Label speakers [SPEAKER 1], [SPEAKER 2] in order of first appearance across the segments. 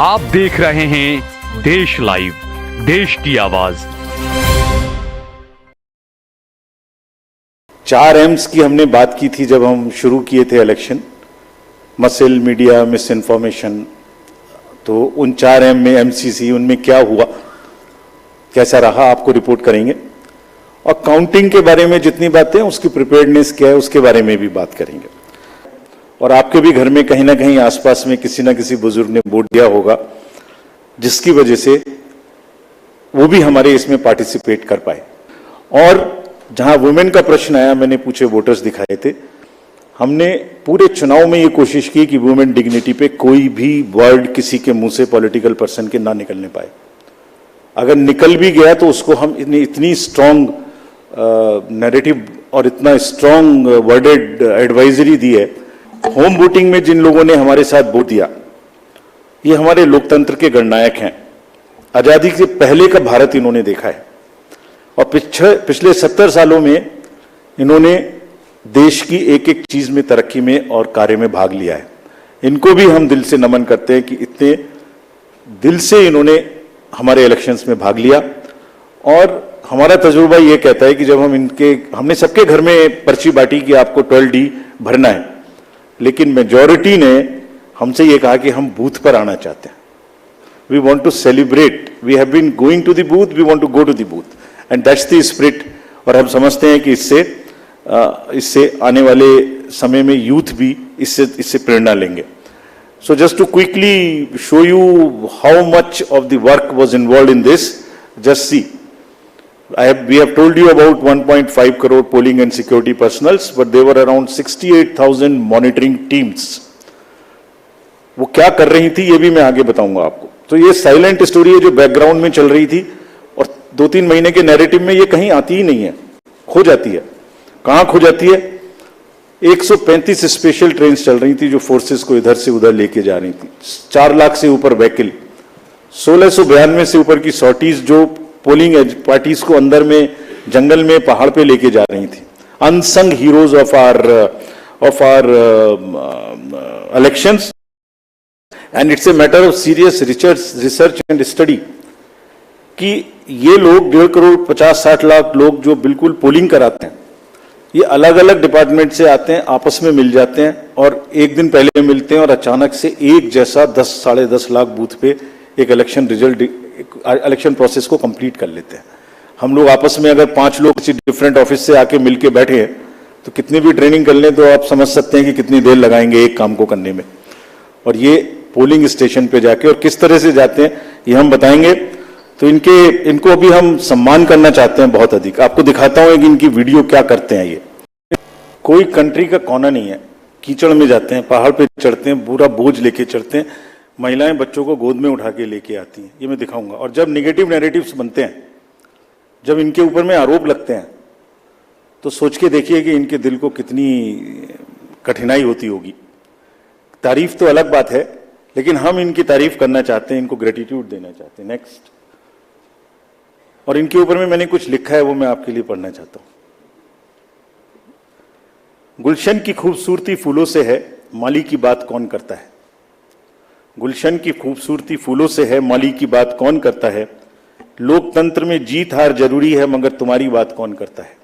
[SPEAKER 1] आप देख रहे हैं देश लाइव, देश की आवाज।
[SPEAKER 2] 4 एम्स की हमने बात की थी जब हम शुरू किए थे election, muscle, media, miss information. तो उन 4 एम में एमसीसी, उनमें क्या हुआ, कैसा रहा, आपको रिपोर्ट करेंगे। और काउंटिंग के बारे में जितनी बातें, उसकी प्रिपेयर्डनेस क्या है, उसके बारे में भी बात करेंगे। और आपके भी घर में कहीं ना कहीं आसपास में किसी ना किसी बुजुर्ग ने वोट दिया होगा, जिसकी वजह से वो भी हमारे इसमें पार्टिसिपेट कर पाए। और जहां वुमेन का प्रश्न आया, मैंने पूछे, वोटर्स दिखाए थे, हमने पूरे चुनाव में ये कोशिश की कि वुमेन डिग्निटी पे कोई भी वर्ड किसी के मुंह से, पॉलिटिकल पर्सन के, ना निकलने पाए। अगर निकल भी गया तो उसको हम इतनी स्ट्रांग नैरेटिव और इतना स्ट्रांग वर्डेड एडवाइजरी दी है। होम वोटिंग में जिन लोगों ने हमारे साथ वोट दिया, ये हमारे लोकतंत्र के गणनायक हैं। आजादी से पहले का भारत इन्होंने देखा है और पिछले 70 सालों में इन्होंने देश की एक एक चीज में, तरक्की में और कार्य में भाग लिया है। इनको भी हम दिल से नमन करते हैं कि इतने दिल से इन्होंने हमारे इलेक्शंस में भाग लिया। और हमारा तजुर्बा ये कहता है कि जब हमने सबके घर में पर्ची बांटी कि आपको 12D भरना है, लेकिन मेजॉरिटी ने हमसे ये कहा कि हम बूथ पर आना चाहते हैं। We want to celebrate, we have been going to the booth, we want to go to the booth, and that's the spirit. और हम समझते हैं कि इससे आने वाले समय में यूथ भी इससे प्रेरणा लेंगे। So just to quickly show you how much of the work was involved in this, just see. We have told you about 1.5 crore polling and security personals, but there were around 68,000 monitoring teams. वो क्या कर रही थी ये भी मैं आगे बताऊंगा आपको। तो ये साइलेंट स्टोरी है जो बैकग्राउंड में चल रही थी और 2-3 महीने के नैरेटिव में ये कहीं आती ही नहीं है, खो जाती है। कहां खो जाती है? 135 स्पेशल ट्रेन चल रही थी जो फोर्सेस को इधर से उधर लेके जा रही थी। 4 लाख से ऊपर व्हीकल, 1692 से ऊपर की सॉर्टीज जो पोलिंग पार्टीज को अंदर में, जंगल में, पहाड़ पे लेके जा रही थी। Unsung heroes of our elections, and it's a matter of serious research and study कि ये लोग 1.5 करोड़ 50-60 लाख लोग जो बिल्कुल पोलिंग कराते हैं, ये अलग अलग डिपार्टमेंट से आते हैं, आपस में मिल जाते हैं और एक दिन पहले मिलते हैं और अचानक से एक जैसा 10-10.5 लाख बूथ पे एक इलेक्शन प्रोसेस को कंप्लीट कर लेते हैं। हम लोग आपस में अगर 5 लोग किसी डिफरेंट ऑफिस से आके मिलके बैठे हैं तो कितनी भी ट्रेनिंग कर लें तो आप समझ सकते हैं कि कितनी देर लगाएंगे एक काम को करने में। और ये पोलिंग स्टेशन पे जाके और किस तरह से जाते हैं ये हम बताएंगे। तो इनको अभी हम सम्मान करना चाहते हैं बहुत अधिक। आपको दिखाता हूं कि इनकी वीडियो क्या करते हैं। ये कोई कंट्री का कोना नहीं है, कीचड़ में जाते हैं, पहाड़ पे चढ़ते हैं, पूरा बोझ लेके चढ़ते हैं, महिलाएं बच्चों को गोद में उठा के लेके आती हैं, ये मैं दिखाऊंगा। और जब निगेटिव नैरेटिव्स बनते हैं, जब इनके ऊपर में आरोप लगते हैं, तो सोच के देखिए कि इनके दिल को कितनी कठिनाई होती होगी। तारीफ तो अलग बात है, लेकिन हम इनकी तारीफ करना चाहते हैं, इनको ग्रेटिट्यूड देना चाहते हैं। नेक्स्ट। और इनके ऊपर में मैंने कुछ लिखा है, वो मैं आपके लिए पढ़ना चाहता हूं। गुलशन की खूबसूरती फूलों से है, माली की बात कौन करता है। गुलशन की खूबसूरती फूलों से है, माली की बात कौन करता है। लोकतंत्र में जीत हार जरूरी है, मगर तुम्हारी बात कौन करता है।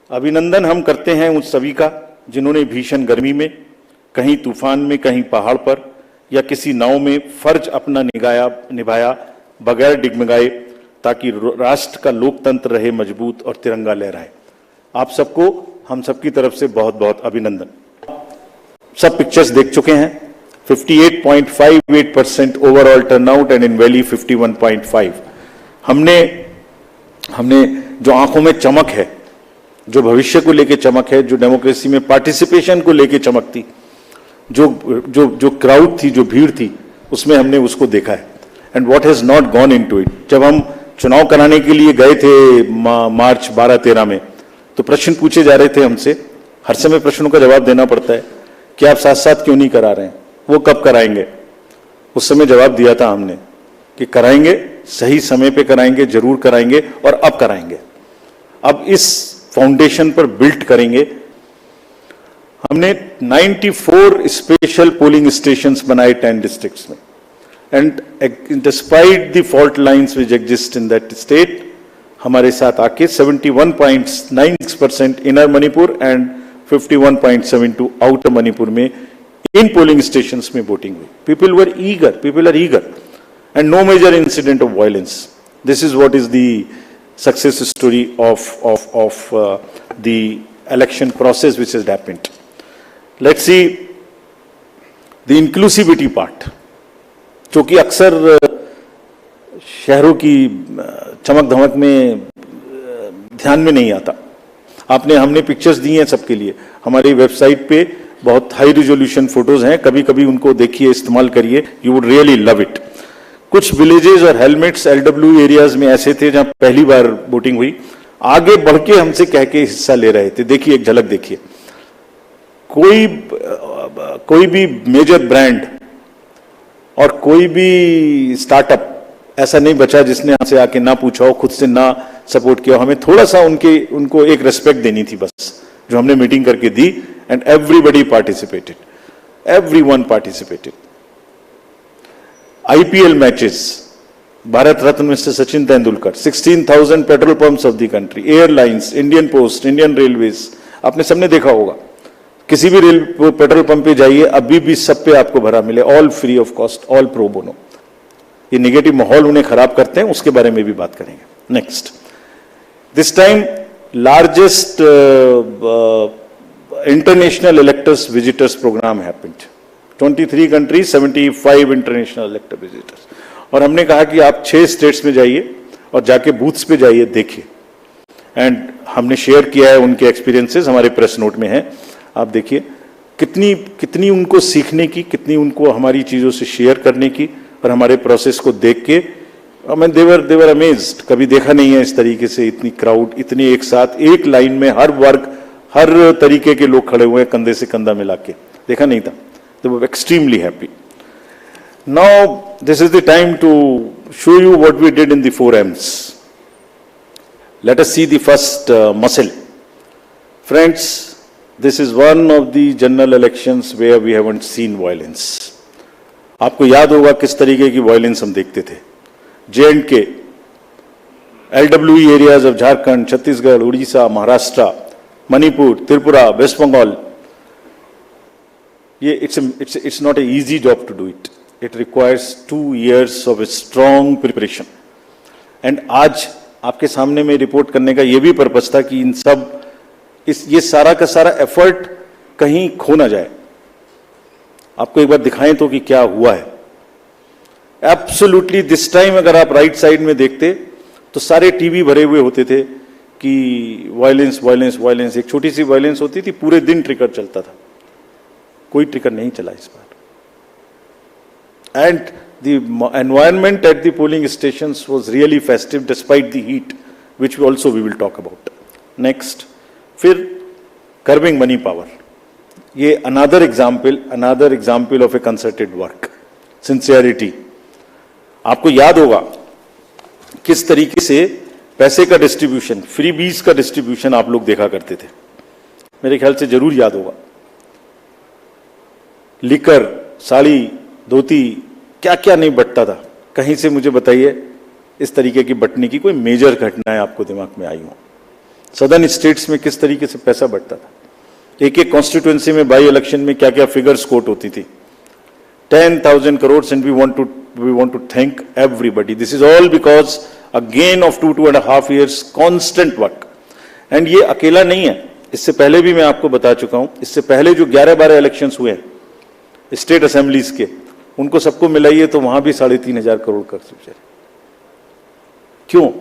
[SPEAKER 2] अभिनंदन हम करते हैं उन सभी का जिन्होंने भीषण गर्मी में, कहीं तूफान में, कहीं पहाड़ पर या किसी नाव में फर्ज अपना निभाया बगैर डिगमगाए, ताकि राष्ट्र का लोकतंत्र रहे मजबूत और तिरंगा लहराए। आप सबको हम सबकी तरफ से बहुत बहुत अभिनंदन। सब पिक्चर्स देख चुके हैं। 58.58% overall turnout and in valley 51.5। हमने जो आंखों में चमक है, जो भविष्य को लेके चमक है, जो डेमोक्रेसी में पार्टिसिपेशन को लेके चमक थी, जो क्राउड थी, जो भीड़ थी, उसमें हमने उसको देखा है। And what has not gone into it. जब हम चुनाव कराने के लिए गए थे मार्च 12-13 में, तो प्रश्न पूछे जा रहे थे हमसे। हर समय प्रश्नों का जवाब देना पड़ता है कि आप साथ साथ क्यों नहीं करा रहे हैं, वो कब कराएंगे। उस समय जवाब दिया था हमने कि कराएंगे, सही समय पे कराएंगे, जरूर कराएंगे और अब कराएंगे। अब इस फाउंडेशन पर बिल्ड करेंगे। हमने 94 स्पेशल पोलिंग स्टेशंस बनाए 10 डिस्ट्रिक्ट्स में। and despite the fault lines which exist in that state, हमारे साथ आके 71.96% inner Manipur and 51.72 outer Manipur में इन पोलिंग स्टेशंस में वोटिंग हुई. People are eager and no major incident of violence. This is what is the success story of the election process which has happened. Let's see the inclusivity part, जो कि अक्सर शहरों की चमक धमक में ध्यान में नहीं आता. हमने पिक्चर्स दी हैं सबके लिए. हमारी वेबसाइट पे बहुत हाई रिजोल्यूशन फोटोज हैं, कभी कभी उनको देखिए, इस्तेमाल करिए. You would really love it. कुछ विलेजेस और हेलमेट्स एलडब्ल्यू एरियाज में ऐसे थे जहां पहली बार वोटिंग हुई. आगे बढ़ के हमसे कह के हिस्सा ले रहे थे. देखिए, एक झलक देखिए. कोई भी मेजर ब्रांड और कोई भी स्टार्टअप ऐसा नहीं बचा जिसने हमसे आके ना पूछा हो, खुद से ना सपोर्ट किया हो. हमें थोड़ा सा उनको एक रेस्पेक्ट देनी थी बस, जो हमने मीटिंग करके दी. And everybody participated, everyone participated. IPL matches, Bharat Ratna mister Sachin Tendulkar, 16,000 petrol pumps of the country, airlines, Indian Post, Indian Railways. आपने सबने देखा होगा. किसी भी पेट्रोल पंप पे जाइए, अभी भी सब पे आपको भरा मिले, all free of cost, all pro bono. ये नेगेटिव माहौल उन्हें खराब करते हैं, उसके बारे में भी बात करेंगे. Next, this time largest international electors visitors programme happened. 23 countries, 75 international elector visitors. और हमने कहा कि आप 6 स्टेट्स में जाइए और जाके बूथ्स पे जाइए, देखिए. एंड हमने शेयर किया है उनके एक्सपीरियंसेस, हमारे प्रेस नोट में है. आप देखिए कितनी उनको सीखने की, कितनी उनको हमारी चीजों से शेयर करने की, और हमारे प्रोसेस को देख के मैं देवर अमेज्ड. कभी देखा नहीं है इस तरीके से इतनी क्राउड, इतनी एक साथ एक लाइन में, हर वर्ग, हर तरीके के लोग खड़े हुए हैं, कंधे से कंधा मिला के. देखा नहीं था. They were extremely happy. Now this is the time to show you what we did in the 4Ms. Let us see the first muscle. Friends, this is one of the general elections where we haven't seen violence. आपको याद होगा किस तरीके की violence हम देखते थे. J&K, LWE areas of Jharkhand, Chhattisgarh, Orissa, Maharashtra, Manipur, Tripura, West Bengal. ये it's not an easy job to do it. It requires 2 years of a strong preparation. And आज आपके सामने में रिपोर्ट करने का ये भी पर्पस था कि ये सारा का सारा एफर्ट कहीं खो ना जाए. आपको एक बार दिखाएं तो कि क्या हुआ है. एब्सोल्युटली दिस टाइम अगर आप राइट साइड में देखते तो सारे टीवी भरे हुए होते थे कि वायलेंस वायलेंस वायलेंस. एक छोटी सी वायलेंस होती थी, पूरे दिन ट्रिगर चलता था. कोई ट्रिगर नहीं चला इस बार. And the environment at the polling stations was really festive despite the heat, which also we will talk about. Next, फिर कर्बिंग मनी पावर. ये another example of a concerted work. Sincerity. आपको याद होगा किस तरीके से पैसे का डिस्ट्रीब्यूशन, फ्री बीज का डिस्ट्रीब्यूशन आप लोग देखा करते थे. मेरे ख्याल से जरूर याद होगा. लिकर, साड़ी, धोती, क्या क्या नहीं बटता था. कहीं से मुझे बताइए इस तरीके की बटने की कोई मेजर घटनाएं आपको दिमाग में आई हो. सदर्न स्टेट्स में किस तरीके से पैसा बटता था. एक एक कॉन्स्टिट्यूएंसी में बाई इलेक्शन में क्या क्या फिगर्स कोट होती थी. 10,000 crores and we want to thank everybody. This is all because again of 2.5 years constant work. And ये अकेला नहीं है. इससे पहले भी मैं आपको बता चुका हूं. इससे पहले जो 11-12 इलेक्शंस हुए हैं स्टेट असेंबलीज के, उनको सबको मिलाइए तो वहां भी 3,500 करोड़ कर चुके. क्यों?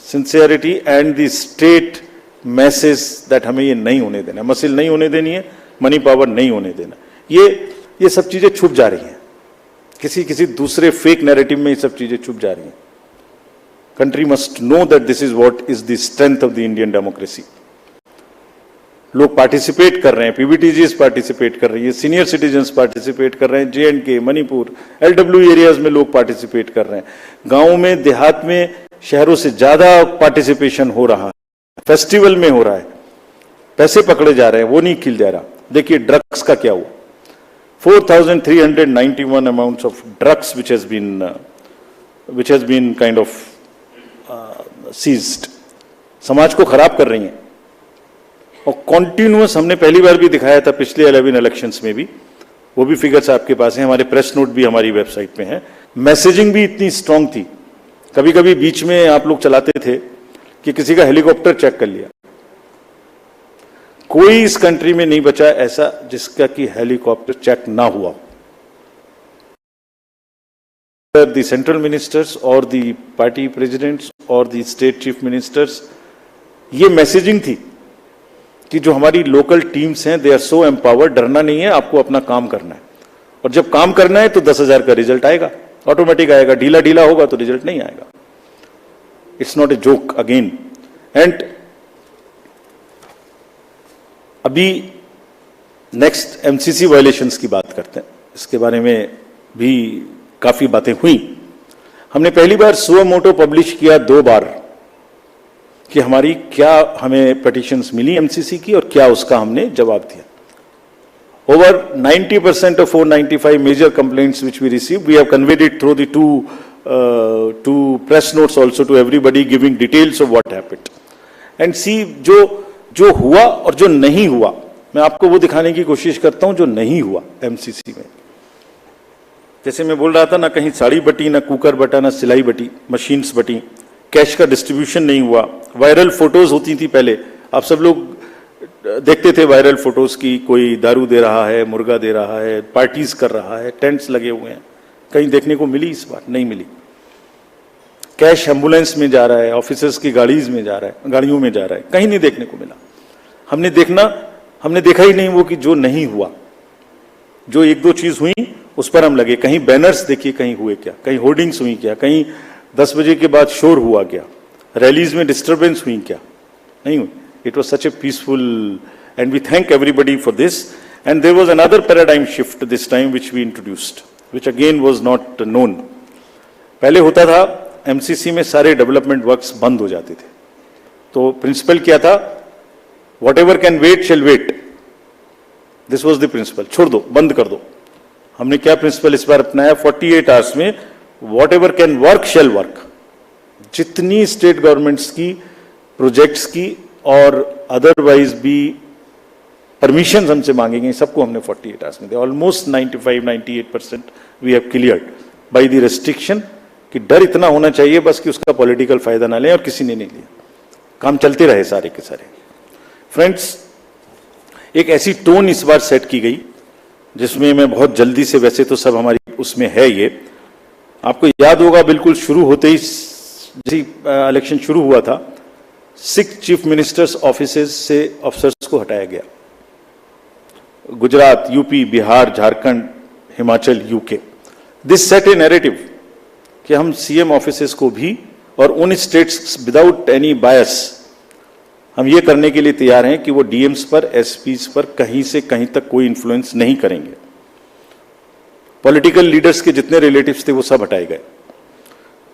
[SPEAKER 2] Sincerity and the state message that हमें ये नहीं होने देना, मसिल नहीं होने देनी है, मनी पावर नहीं होने देना. ये सब चीजें छुप जा रही हैं. किसी दूसरे फेक नैरेटिव में ये सब चीजें छुप जा रही हैं. Country must know that this is what is the strength of the Indian democracy. लोग पार्टिसिपेट कर रहे हैं, पीबीटीजीज पार्टिसिपेट कर रही है, सीनियर सिटीजन्स पार्टिसिपेट कर रहे हैं, J&K, मणिपुर, LWE एरियाज में लोग पार्टिसिपेट कर रहे हैं. गांव में, देहात में, शहरों से ज्यादा पार्टिसिपेशन हो रहा है. फेस्टिवल में हो रहा है. पैसे पकड़े जा रहे हैं, वो नहीं खिल जा रहा. देखिए ड्रग्स का क्या हुआ. 4,391 amounts of drugs which has been kind of seized. समाज को खराब कर रही हैं और कॉन्टिन्यूअस हमने पहली बार भी दिखाया था पिछले 11 इलेक्शंस में भी, वो भी फिगर्स आपके पास हैं, हमारे प्रेस नोट भी हमारी वेबसाइट पे हैं। मैसेजिंग भी इतनी स्ट्रांग थी, कभी कभी बीच में आप लोग चलाते थे कि किसी का हेलीकॉप्टर चेक कर लिया। कोई इस कंट्री में नहीं बचा ऐसा जिसका कि हेलीकॉप्टर चेक ना हुआ। द सेंट्रल मिनिस्टर्स और द पार्टी प्रेसिडेंट्स और द स्टेट चीफ मिनिस्टर्स, ये मैसेजिंग थी कि जो हमारी लोकल टीम्स हैं दे आर सो एम्पावर्ड, डरना नहीं है, आपको अपना काम करना है और जब काम करना है तो 10,000 का रिजल्ट आएगा, ऑटोमेटिक आएगा। ढीला ढीला होगा तो रिजल्ट नहीं आएगा। It's not a joke again. And अभी नेक्स्ट एमसीसी वायलेशंस की बात करते हैं, इसके बारे में भी काफी बातें हुई। हमने पहली बार सुओ मोटो पब्लिश किया 2 बार कि हमारी क्या हमें पिटीशंस मिली एमसीसी की और क्या उसका हमने जवाब दिया। Over 90% of 495 major complaints which we received, we have conveyed it through the two press notes also to everybody, giving details of what happened. And see, जो हुआ और जो नहीं हुआ, मैं आपको वो दिखाने की कोशिश करता हूं जो नहीं हुआ एमसीसी में। जैसे मैं बोल रहा था ना, कहीं साड़ी बटी, ना कुकर बटा, ना सिलाई बटी, मशीन्स बटी, कैश का डिस्ट्रीब्यूशन नहीं हुआ। वायरल फोटोज होती थी पहले, आप सब लोग देखते थे वायरल फोटोज की, कोई दारू दे रहा है, मुर्गा दे रहा है, पार्टीज कर रहा है, टेंट्स लगे हुए हैं। कहीं देखने को मिली? इस बार नहीं मिली। कैश एम्बुलेंस में जा रहा है, ऑफिसर्स की गाड़ीज में जा रहा है, गाड़ियों में जा रहा है, कहीं नहीं देखने को मिला। हमने देखा ही नहीं वो कि जो नहीं हुआ। जो 1-2 चीज हुई उस पर हम लगे। कहीं बैनर्स देखिए, कहीं हुए क्या, कहीं होर्डिंग्स हुई क्या, कहीं 10 बजे के बाद शोर हुआ क्या, रैलीज में डिस्टर्बेंस हुई क्या? नहीं हुई। It was such a peaceful, and we thank everybody for this. And there was another paradigm shift this time which we introduced, which again was not known. पहले होता था एमसीसी में सारे डेवलपमेंट वर्क्स बंद हो जाते थे, तो प्रिंसिपल क्या था? Whatever can wait shall wait. This was the principle. छोड़ दो, बंद कर दो। हमने क्या प्रिंसिपल इस बार अपनाया? 48 आवर्स में whatever can work shall work. जितनी स्टेट गवर्नमेंट्स की प्रोजेक्ट्स की और अदरवाइज भी परमिशन हमसे मांगेंगे, सबको हमने 48 आवर्स में दिया। Almost 95-98% we have cleared by the restriction कि डर इतना होना चाहिए बस कि उसका पॉलिटिकल फायदा ना लें, और किसी ने नहीं लिया। काम चलते रहे सारे के सारे। फ्रेंड्स, एक ऐसी टोन इस बार सेट की गई जिसमें मैं बहुत जल्दी से, वैसे तो सब हमारी उसमें है ये, आपको याद होगा बिल्कुल शुरू होते ही जैसे इलेक्शन शुरू हुआ था, 6 चीफ मिनिस्टर्स ऑफिसेज से ऑफिसर्स को हटाया गया। Gujarat, UP, Bihar, Jharkhand, Himachal, UK. This set A narrative कि हम सीएम ऑफिसेज को भी और उन स्टेट्स विदाउट एनी बायस हम ये करने के लिए तैयार हैं कि वो डीएम्स पर, एसपीज पर कहीं से कहीं तक कोई इन्फ्लुएंस नहीं करेंगे। पॉलिटिकल लीडर्स के जितने रिलेटिव्स थे वो सब हटाए गए।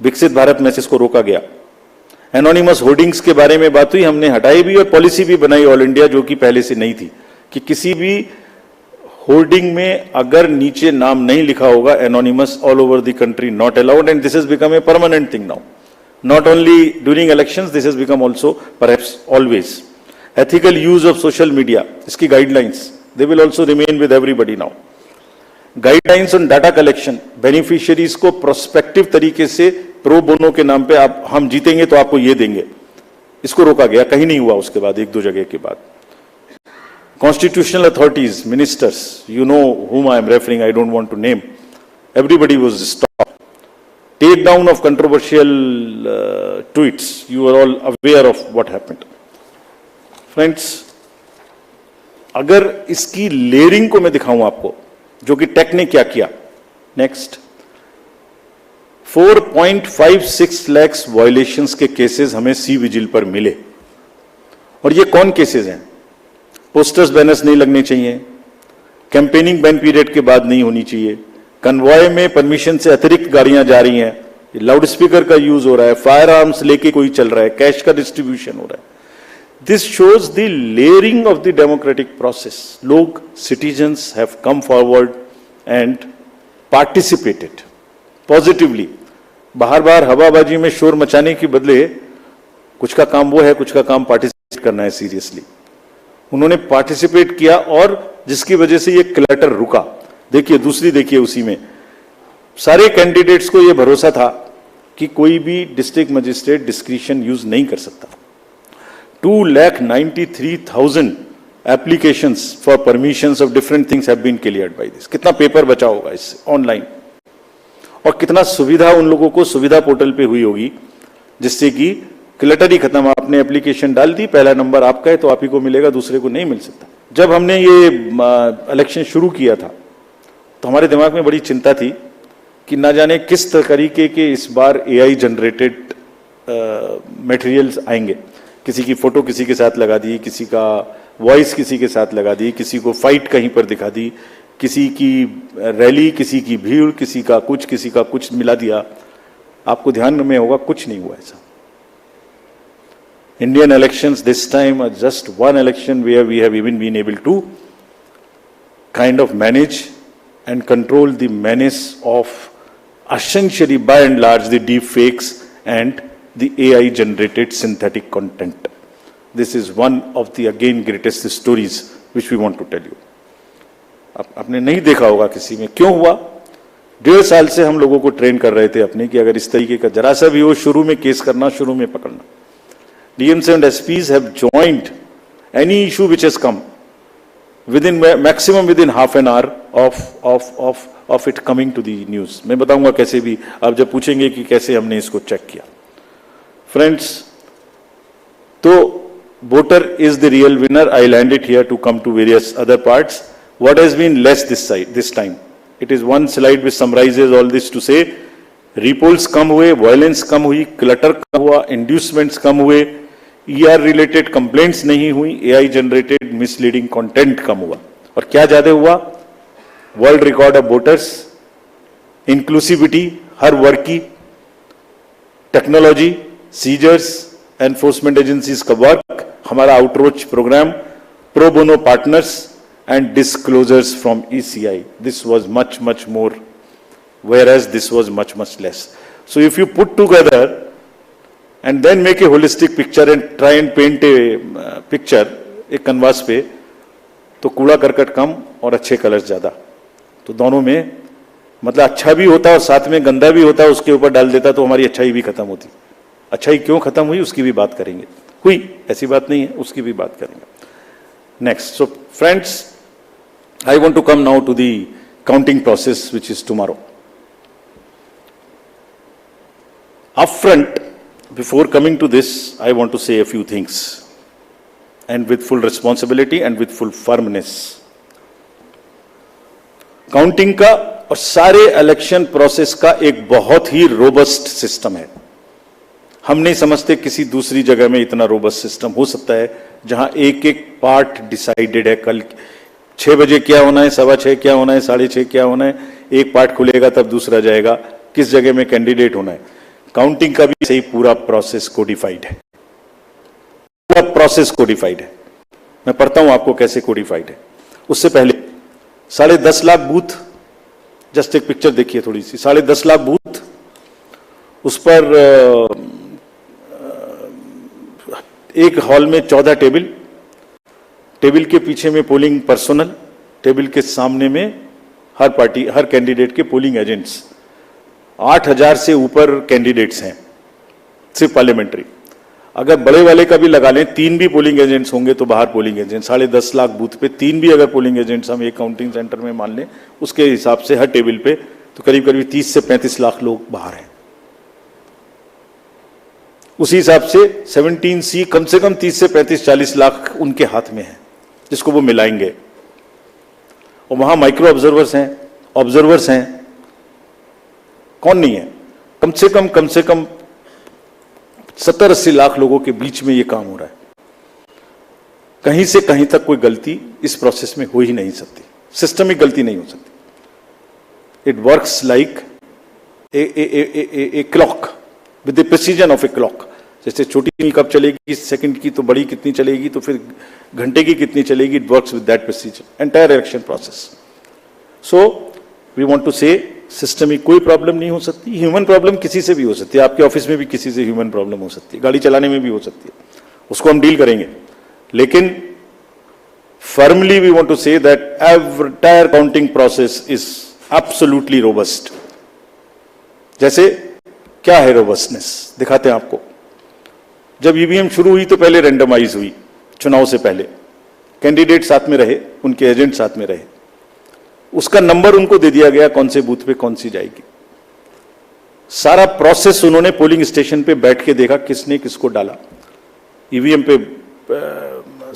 [SPEAKER 2] विकसित भारत मैसेज को रोका गया। एनोनिमस होर्डिंग्स के बारे में बात हुई, हमने हटाई भी और पॉलिसी भी बनाई ऑल इंडिया, जो कि पहले से नहीं थी, कि किसी भी होर्डिंग में अगर नीचे नाम नहीं लिखा होगा anonymous, all over the country not allowed. And this has become a permanent thing now, not only during elections, this has become also perhaps always. Ethical use of social media, इसकी guidelines they will also remain with everybody now. Guidelines on data collection, beneficiaries को prospective तरीके से pro bono के नाम पे आप, हम जीतेंगे तो आपको ये देंगे, इसको रोका गया। कहीं नहीं हुआ उसके बाद, 1-2 जगह के बाद। Constitutional authorities, ministers, you know whom I am referring, I don't want to name, everybody was stopped. Take down of controversial tweets, you are all aware of what happened. Friends, अगर इसकी लेयरिंग को मैं दिखाऊं आपको, जो कि take ने क्या किया, नेक्स्ट 4.56 लाख वायलेशंस के केसेस हमें सी विजिल पर मिले। और ये कौन केसेस हैं? पोस्टर्स, बैनर्स नहीं लगने चाहिए, कैंपेनिंग बैन पीरियड के बाद नहीं होनी चाहिए, कन्वॉय में परमिशन से अतिरिक्त गाड़ियां जा रही हैं, लाउड स्पीकर का यूज हो रहा है, फायर आर्म्स लेके कोई चल रहा है, कैश का डिस्ट्रीब्यूशन हो रहा है। This shows the layering of the democratic process. लोग, citizens have come forward, and participated positively. बाहर बाहर हवाबाजी में शोर मचाने के बदले कुछ का काम वो है, कुछ का काम पार्टिसिपेट करना है सीरियसली. उन्होंने पार्टिसिपेट किया और जिसकी वजह से ये क्लटर रुका. देखिए दूसरी देखिए, उसी में सारे कैंडिडेट्स को ये भरोसा था कि कोई भी डिस्ट्रिक्ट मजिस्ट्रेट डिस्क्रिशन यूज नहीं कर सकता. 2,93,000 applications for permissions of different things have been cleared by this. कितना पेपर बचा होगा इससे ऑनलाइन, और कितना सुविधा उन लोगों को सुविधा पोर्टल पे हुई होगी, जिससे कि क्लटर ही खत्म. आपने एप्लीकेशन डाल दी, पहला नंबर आपका है तो आप ही को मिलेगा, दूसरे को नहीं मिल सकता. जब हमने ये इलेक्शन शुरू किया था तो हमारे दिमाग में बड़ी चिंता थी कि ना जाने किस तरीके के इस बार एआई जनरेटेड मटेरियल्स आएंगे. किसी की फोटो किसी के साथ लगा दी, किसी का वॉइस किसी के साथ लगा दी, किसी को फाइट कहीं पर दिखा दी, किसी की रैली, किसी की भीड़, किसी का कुछ मिला दिया. आपको ध्यान में होगा कुछ नहीं हुआ ऐसा. Indian elections this time are just one election where we have even been able to kind of manage and control the menace of essentially by and large the deep fakes and the AI generated synthetic content. This is one of the again greatest stories which we want to tell you. आपने नहीं देखा होगा किसी में. क्यों हुआ? 1.5 साल से हम लोगों को ट्रेन कर रहे थे अपने कि अगर इस तरीके का जरा सा भी हो, शुरू में केस करना, शुरू में पकड़ना. DMs and SPs have joined any issue which has come within maximum within half an hour of it coming to the news. मैं बताऊंगा कैसे भी, आप जब पूछेंगे कि कैसे हमने इसको चेक किया. Friends, तो voter is the real winner. I landed here to come to various other parts. What has been less this time? It is one slide which summarizes all this to say repolls कम हुए, violence कम हुई, clutter कम हुआ, inducements कम हुए, ER related complaints नहीं हुई, AI generated misleading content कम हुआ. और क्या ज्यादा हुआ? World record of voters, inclusivity हर वर्ग की, टेक्नोलॉजी, सीजर्स, एनफोर्समेंट एजेंसीज का वर्क, हमारा outreach programme, pro bono partners and disclosures from ECI. This was much more, whereas this was much less. So if you put together and then make a holistic picture and try and paint a picture एक canvas पे, तो कूड़ा करकट कम और अच्छे colours ज्यादा. तो दोनों में मतलब अच्छा भी होता और साथ में गंदा भी होता, उसके ऊपर डाल देता तो हमारी अच्छाई भी खत्म होती. अच्छाई क्यों खत्म हुई उसकी भी बात करेंगे. हुई ऐसी बात नहीं है, उसकी भी बात करेंगे. Next. So friends, I want to come now to the counting process which is tomorrow. Upfront, before coming to this, I want to say a few things, and with full responsibility and with full firmness. Counting का और सारे election process का एक बहुत ही robust system है. हम नहीं समझते किसी दूसरी जगह में इतना रोबस्ट सिस्टम हो सकता है जहां एक एक पार्ट डिसाइडेड है. कल 6 बजे क्या होना है, 6:15 क्या होना है, 6:30 क्या होना है, एक पार्ट खुलेगा तब दूसरा जाएगा, किस जगह में कैंडिडेट होना है. काउंटिंग का भी सही पूरा प्रोसेस कोडिफाइड है. पूरा प्रोसेस कोडिफाइड है. मैं पढ़ता हूं आपको कैसे कोडिफाइड है. उससे पहले 10.5 लाख बूथ, जस्ट एक पिक्चर देखिए थोड़ी सी. 10.5 लाख बूथ, उस पर एक हॉल में 14 टेबल, टेबल के पीछे में पोलिंग पर्सनल, टेबल के सामने में हर पार्टी हर कैंडिडेट के पोलिंग एजेंट्स. 8,000 से ऊपर कैंडिडेट्स हैं सिर्फ पार्लियामेंट्री. अगर बड़े वाले का भी लगा लें, 3 भी पोलिंग एजेंट्स होंगे तो बाहर पोलिंग एजेंट. 10.5 लाख बूथ पे 3 भी अगर पोलिंग एजेंट्स हम एक काउंटिंग सेंटर में मान लें, उसके हिसाब से हर टेबल पे तो करीब 30 से 35 लाख लोग बाहर हैं. उसी हिसाब से 17C कम से कम 30 से 35-40 लाख उनके हाथ में है, जिसको वो मिलाएंगे. और वहां माइक्रो ऑब्जर्वर्स हैं. कौन नहीं है? कम से कम 70-80 लाख लोगों के बीच में ये काम हो रहा है. कहीं से कहीं तक कोई गलती इस प्रोसेस में हो ही नहीं सकती. सिस्टमिक गलती नहीं हो सकती. It works like a clock with the precision of a clock. जैसे छोटी कब चलेगी सेकंड की, तो बड़ी कितनी चलेगी, तो फिर घंटे की कितनी चलेगी. It works with that precision entire election process. So we want to say system में कोई प्रॉब्लम नहीं हो सकती। ह्यूमन प्रॉब्लम किसी से भी हो सकती है, आपके ऑफिस में भी किसी से ह्यूमन प्रॉब्लम हो सकती है, गाड़ी चलाने में भी हो सकती है, उसको हम डील करेंगे। लेकिन firmly we want to say that entire counting process is absolutely robust. जैसे क्या है रोबस्टनेस, दिखाते हैं आपको। जब ईवीएम शुरू हुई तो पहले रैंडमाइज हुई, चुनाव से पहले कैंडिडेट साथ में रहे, उनके एजेंट साथ में रहे, उसका नंबर उनको दे दिया गया कौन से बूथ पे कौन सी जाएगी। सारा प्रोसेस उन्होंने पोलिंग स्टेशन पे बैठ के देखा किसने किसको डाला। ईवीएम पे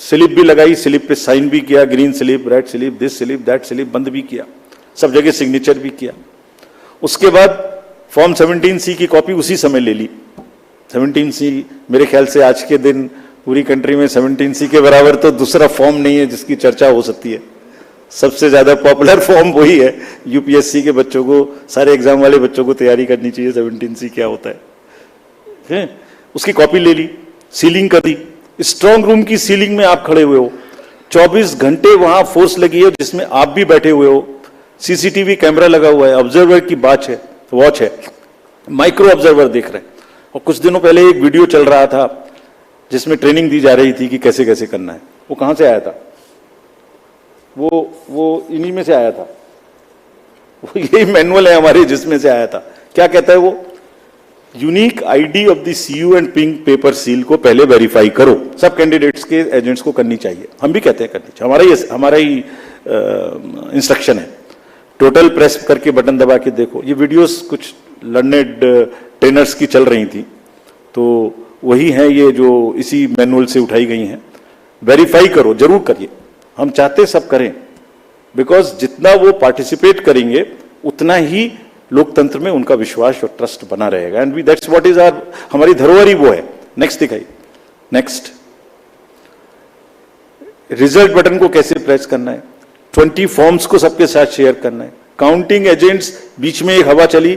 [SPEAKER 2] स्लिप भी लगाई, स्लिप पे साइन भी किया, green slip, red slip, this slip, that slip, बंद भी किया, सब जगह सिग्नेचर भी किया। उसके बाद फॉर्म 17C की कॉपी उसी समय ले ली। 17C मेरे ख्याल से आज के दिन पूरी कंट्री में 17C के बराबर तो दूसरा फॉर्म नहीं है जिसकी चर्चा हो सकती है। सबसे ज्यादा पॉपुलर फॉर्म वही है। यूपीएससी के बच्चों को, सारे एग्जाम वाले बच्चों को तैयारी करनी चाहिए 17C क्या होता है। उसकी कॉपी ले ली, सीलिंग कर दी। स्ट्रांग रूम की सीलिंग में आप खड़े हुए हो, 24 घंटे वहां फोर्स लगी है जिसमें आप भी बैठे हुए हो, सीसीटीवी कैमरा लगा हुआ है, ऑब्जर्वर की वॉच है, माइक्रो ऑब्जर्वर देख रहे हैं। और कुछ दिनों पहले एक वीडियो चल रहा था जिसमें ट्रेनिंग दी जा रही थी कि कैसे कैसे करना है। वो कहां से आया था? वो इन्हीं में से आया था। वो यही मैनुअल है हमारे जिसमें से आया था। क्या कहता है वो? Unique ID of the CU and pink paper seal को पहले वेरीफाई करो। सब कैंडिडेट्स के एजेंट्स को करनी चाहिए, हम भी कहते हैं करनी चाहिए, हमारा ही इंस्ट्रक्शन है। टोटल प्रेस करके बटन दबा के देखो। ये वीडियोस कुछ लर्नेड ट्रेनर्स की चल रही थी, तो वही हैं ये जो इसी मैनुअल से उठाई गई हैं। वेरीफाई करो, जरूर करिए, हम चाहते सब करें, बिकॉज जितना वो पार्टिसिपेट करेंगे उतना ही लोकतंत्र में उनका विश्वास और ट्रस्ट बना रहेगा। And that's what is our, हमारी धरोहर ही वो है। नेक्स्ट दिखाइए। नेक्स्ट, रिजल्ट बटन को कैसे प्रेस करना है, 20 फॉर्म्स को सबके साथ शेयर करना है। काउंटिंग एजेंट्स, बीच में एक हवा चली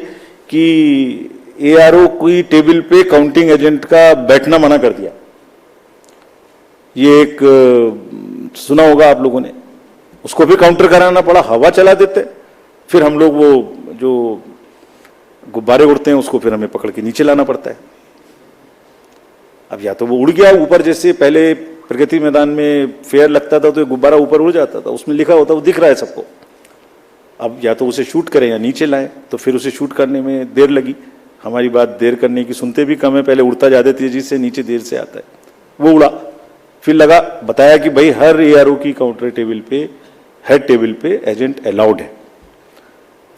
[SPEAKER 2] कि एआरओ की टेबल पे काउंटिंग एजेंट का बैठना मना कर दिया। ये एक सुना होगा आप लोगों ने, उसको भी काउंटर कराना पड़ा, हवा चला देते। फिर हम लोग वो जो गुब्बारे उड़ते हैं उसको फिर हमें पकड़ के नीचे लाना पड़ता है। अब या तो वो उड़ गया ऊपर, जैसे पहले प्रगति मैदान में फेयर लगता था तो गुब्बारा ऊपर उड़ जाता था, उसमें लिखा होता, वो दिख रहा है सबको। अब या तो उसे शूट करें या नीचे लाएं, तो फिर उसे शूट करने में देर लगी। हमारी बात देर करने की सुनते भी कम है, पहले उड़ता ज्यादा तेजी से, नीचे देर से आता है। वो उड़ा, फिर लगा, बताया कि भाई हर एआरओ की काउंटर टेबल पे, हेड टेबल पे एजेंट अलाउड है।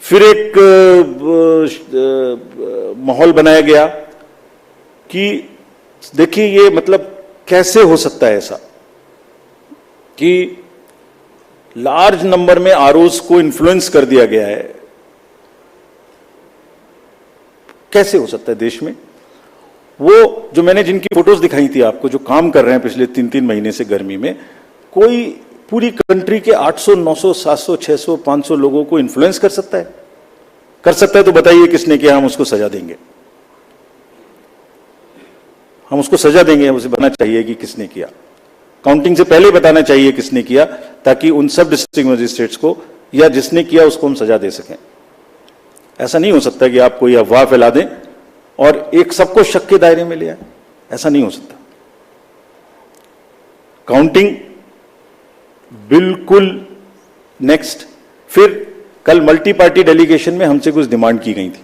[SPEAKER 2] फिर एक माहौल बनाया गया कि देखिए ये मतलब कैसे हो सकता है ऐसा कि लार्ज नंबर में आरओज को इन्फ्लुएंस कर दिया गया है। कैसे हो सकता है देश में? वो जो मैंने जिनकी फोटोज दिखाई थी आपको, जो काम कर रहे हैं पिछले 3-3 महीने से गर्मी में, कोई पूरी कंट्री के 800, 900, 700, 600, 500 लोगों को इन्फ्लुएंस कर सकता है? कर सकता है तो बताइए किसने किया, हम उसको सजा देंगे। हम उसको सजा देंगे, उसे बताना चाहिए कि किसने किया। काउंटिंग से पहले बताना चाहिए किसने किया, ताकि उन सब डिस्ट्रिक्ट मजिस्ट्रेट्स को या जिसने किया उसको हम सजा दे सकें। ऐसा नहीं हो सकता कि आप कोई अफवाह फैला दें और एक सबको शक के दायरे में ले आए, ऐसा नहीं हो सकता। काउंटिंग बिल्कुल नेक्स्ट। फिर कल मल्टी पार्टी डेलीगेशन में हमसे कुछ डिमांड की गई थी,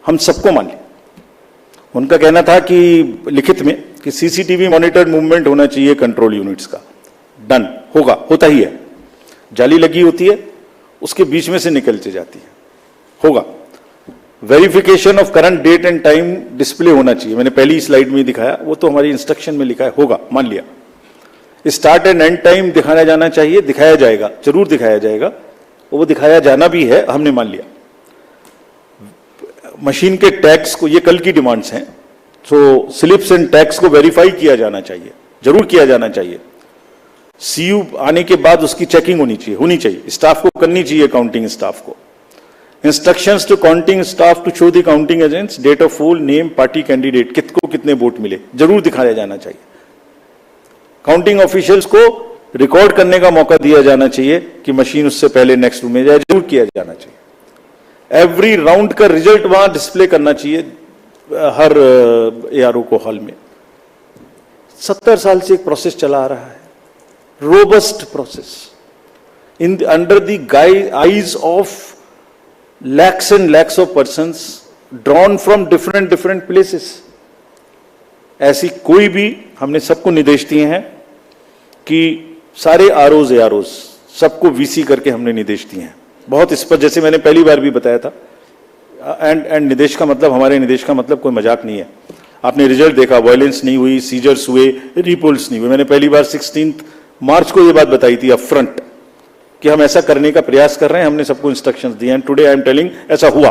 [SPEAKER 2] हम सबको मान लिया। उनका कहना था कि लिखित में कि सीसीटीवी मॉनिटर्ड मूवमेंट होना चाहिए कंट्रोल यूनिट्स का। डन, होगा, होता ही है। जाली लगी होती है, उसके बीच में से निकलती जाती है, होगा। Verification of current date and time display होना चाहिए, मैंने पहली स्लाइड में दिखाया, वो तो हमारी इंस्ट्रक्शन में लिखा है, होगा, मान लिया। स्टार्ट एंड एंड टाइम दिखाया जाना चाहिए, दिखाया जाएगा, जरूर दिखाया जाएगा, वो दिखाया जाना भी है, हमने मान लिया। मशीन के टैग्स को, ये कल की डिमांड्स हैं, तो स्लिप्स एंड टैग्स को वेरीफाई किया जाना चाहिए, जरूर किया जाना चाहिए। सीयू आने के बाद उसकी चेकिंग होनी चाहिए, स्टाफ को करनी चाहिए, काउंटिंग स्टाफ को। Instructions to counting staff to show the counting agents date of poll, name, party candidate, कितको कितने वोट मिले, जरूर दिखाया जाना चाहिए। काउंटिंग ऑफिशियल्स को रिकॉर्ड करने का मौका दिया जाना चाहिए कि मशीन उससे पहले नेक्स्ट रूम में जाए, जरूर किया जाना चाहिए। एवरी राउंड का रिजल्ट वहां डिस्प्ले करना चाहिए हर एआरओ को हॉल में। 70 साल से एक प्रोसेस चला आ रहा है, robust process in under the eyes of lakhs and lakhs of persons drawn from different places। ऐसी कोई भी, हमने सबको निर्देश दिए हैं कि सारे आरओज सबको वीसी करके हमने निर्देश दिए हैं बहुत स्पष्ट, जैसे मैंने पहली बार भी बताया था। एंड निर्देश का मतलब, हमारे निर्देश का मतलब कोई मजाक नहीं है। आपने रिजल्ट देखा, वायलेंस नहीं हुई, सीजर्स हुए, रिपोल्स नहीं हुए। मैंने पहली बार 16 मार्च को यह बात बताई थी अपफ्रंट कि हम ऐसा करने का प्रयास कर रहे हैं, हमने सबको इंस्ट्रक्शंस दिए हैं। टुडे आई एम टेलिंग ऐसा हुआ,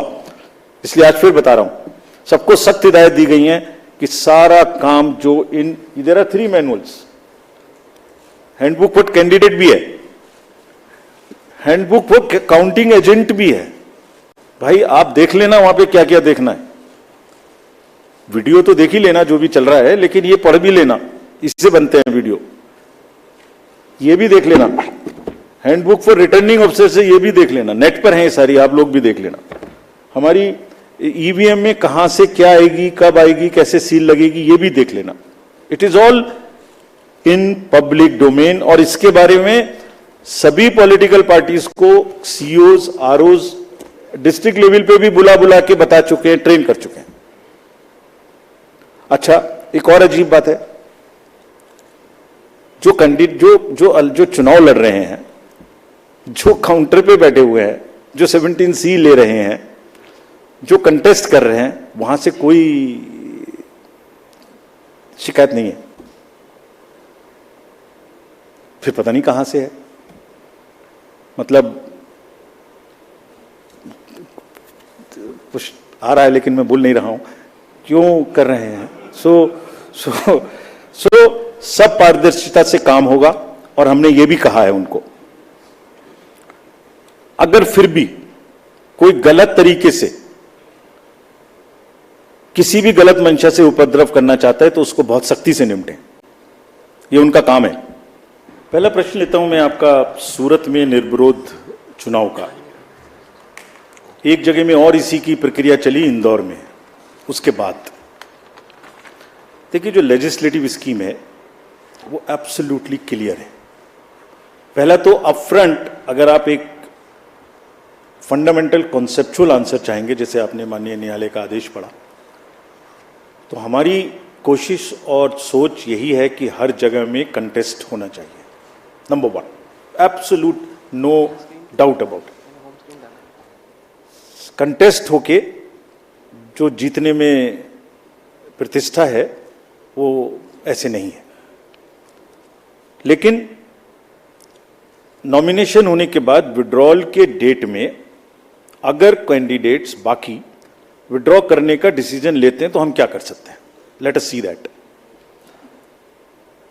[SPEAKER 2] इसलिए आज फिर बता रहा हूं। सबको सख्त हिदायत दी गई है कि सारा काम जो there are 3 manuals, handbook for candidate भी है, हैंडबुक फॉर काउंटिंग एजेंट भी है। भाई आप देख लेना वहां पे क्या क्या देखना है, वीडियो तो देख ही लेना जो भी चल रहा है, लेकिन ये पढ़ भी लेना, इससे बनते हैं वीडियो, ये भी देख लेना। हैंडबुक फॉर रिटर्निंग ऑफिसर से ये भी देख लेना, नेट पर है सारी, आप लोग भी देख लेना। हमारी ईवीएम में कहां से क्या आएगी, कब आएगी, कैसे सील लगेगी, ये भी देख लेना। It is all in public domain. और इसके बारे में सभी पॉलिटिकल पार्टीज को सीईओज, आरओज डिस्ट्रिक्ट लेवल पे भी बुला बुला के बता चुके हैं, ट्रेन कर चुके हैं। अच्छा, एक और अजीब बात है, जो कैंडिडेट जो चुनाव लड़ रहे हैं, जो काउंटर पे बैठे हुए हैं, जो 17C ले रहे हैं, जो कंटेस्ट कर रहे हैं, वहां से कोई शिकायत नहीं है। फिर पता नहीं कहां से है, मतलब कुछ आ रहा है लेकिन मैं बोल नहीं रहा हूं क्यों कर रहे हैं। सो सब पारदर्शिता से काम होगा और हमने ये भी कहा है उनको, अगर फिर भी कोई गलत तरीके से किसी भी गलत मंशा से उपद्रव करना चाहता है तो उसको बहुत सख्ती से निपटें, ये उनका काम है। पहला प्रश्न लेता हूं मैं आपका, सूरत में निर्विरोध चुनाव का। एक जगह में और इसी की प्रक्रिया चली, इंदौर में। उसके बाद देखिए, जो लेजिस्लेटिव स्कीम है वो एब्सोल्युटली क्लियर है। पहला तो अपफ्रंट, अगर आप एक फंडामेंटल कॉन्सेप्चुअल आंसर चाहेंगे, जैसे आपने माननीय न्यायालय का आदेश पढ़ा, तो हमारी कोशिश और सोच यही है कि हर जगह में कंटेस्ट होना चाहिए, number 1, absolute no doubt about it. Contest होके जो जीतने में प्रतिष्ठा है वो ऐसे नहीं है। लेकिन नॉमिनेशन होने के बाद विड्रॉल के डेट में अगर कैंडिडेट्स बाकी विड्रॉ करने का डिसीजन लेते हैं तो हम क्या कर सकते हैं, लेट अस सी दैट।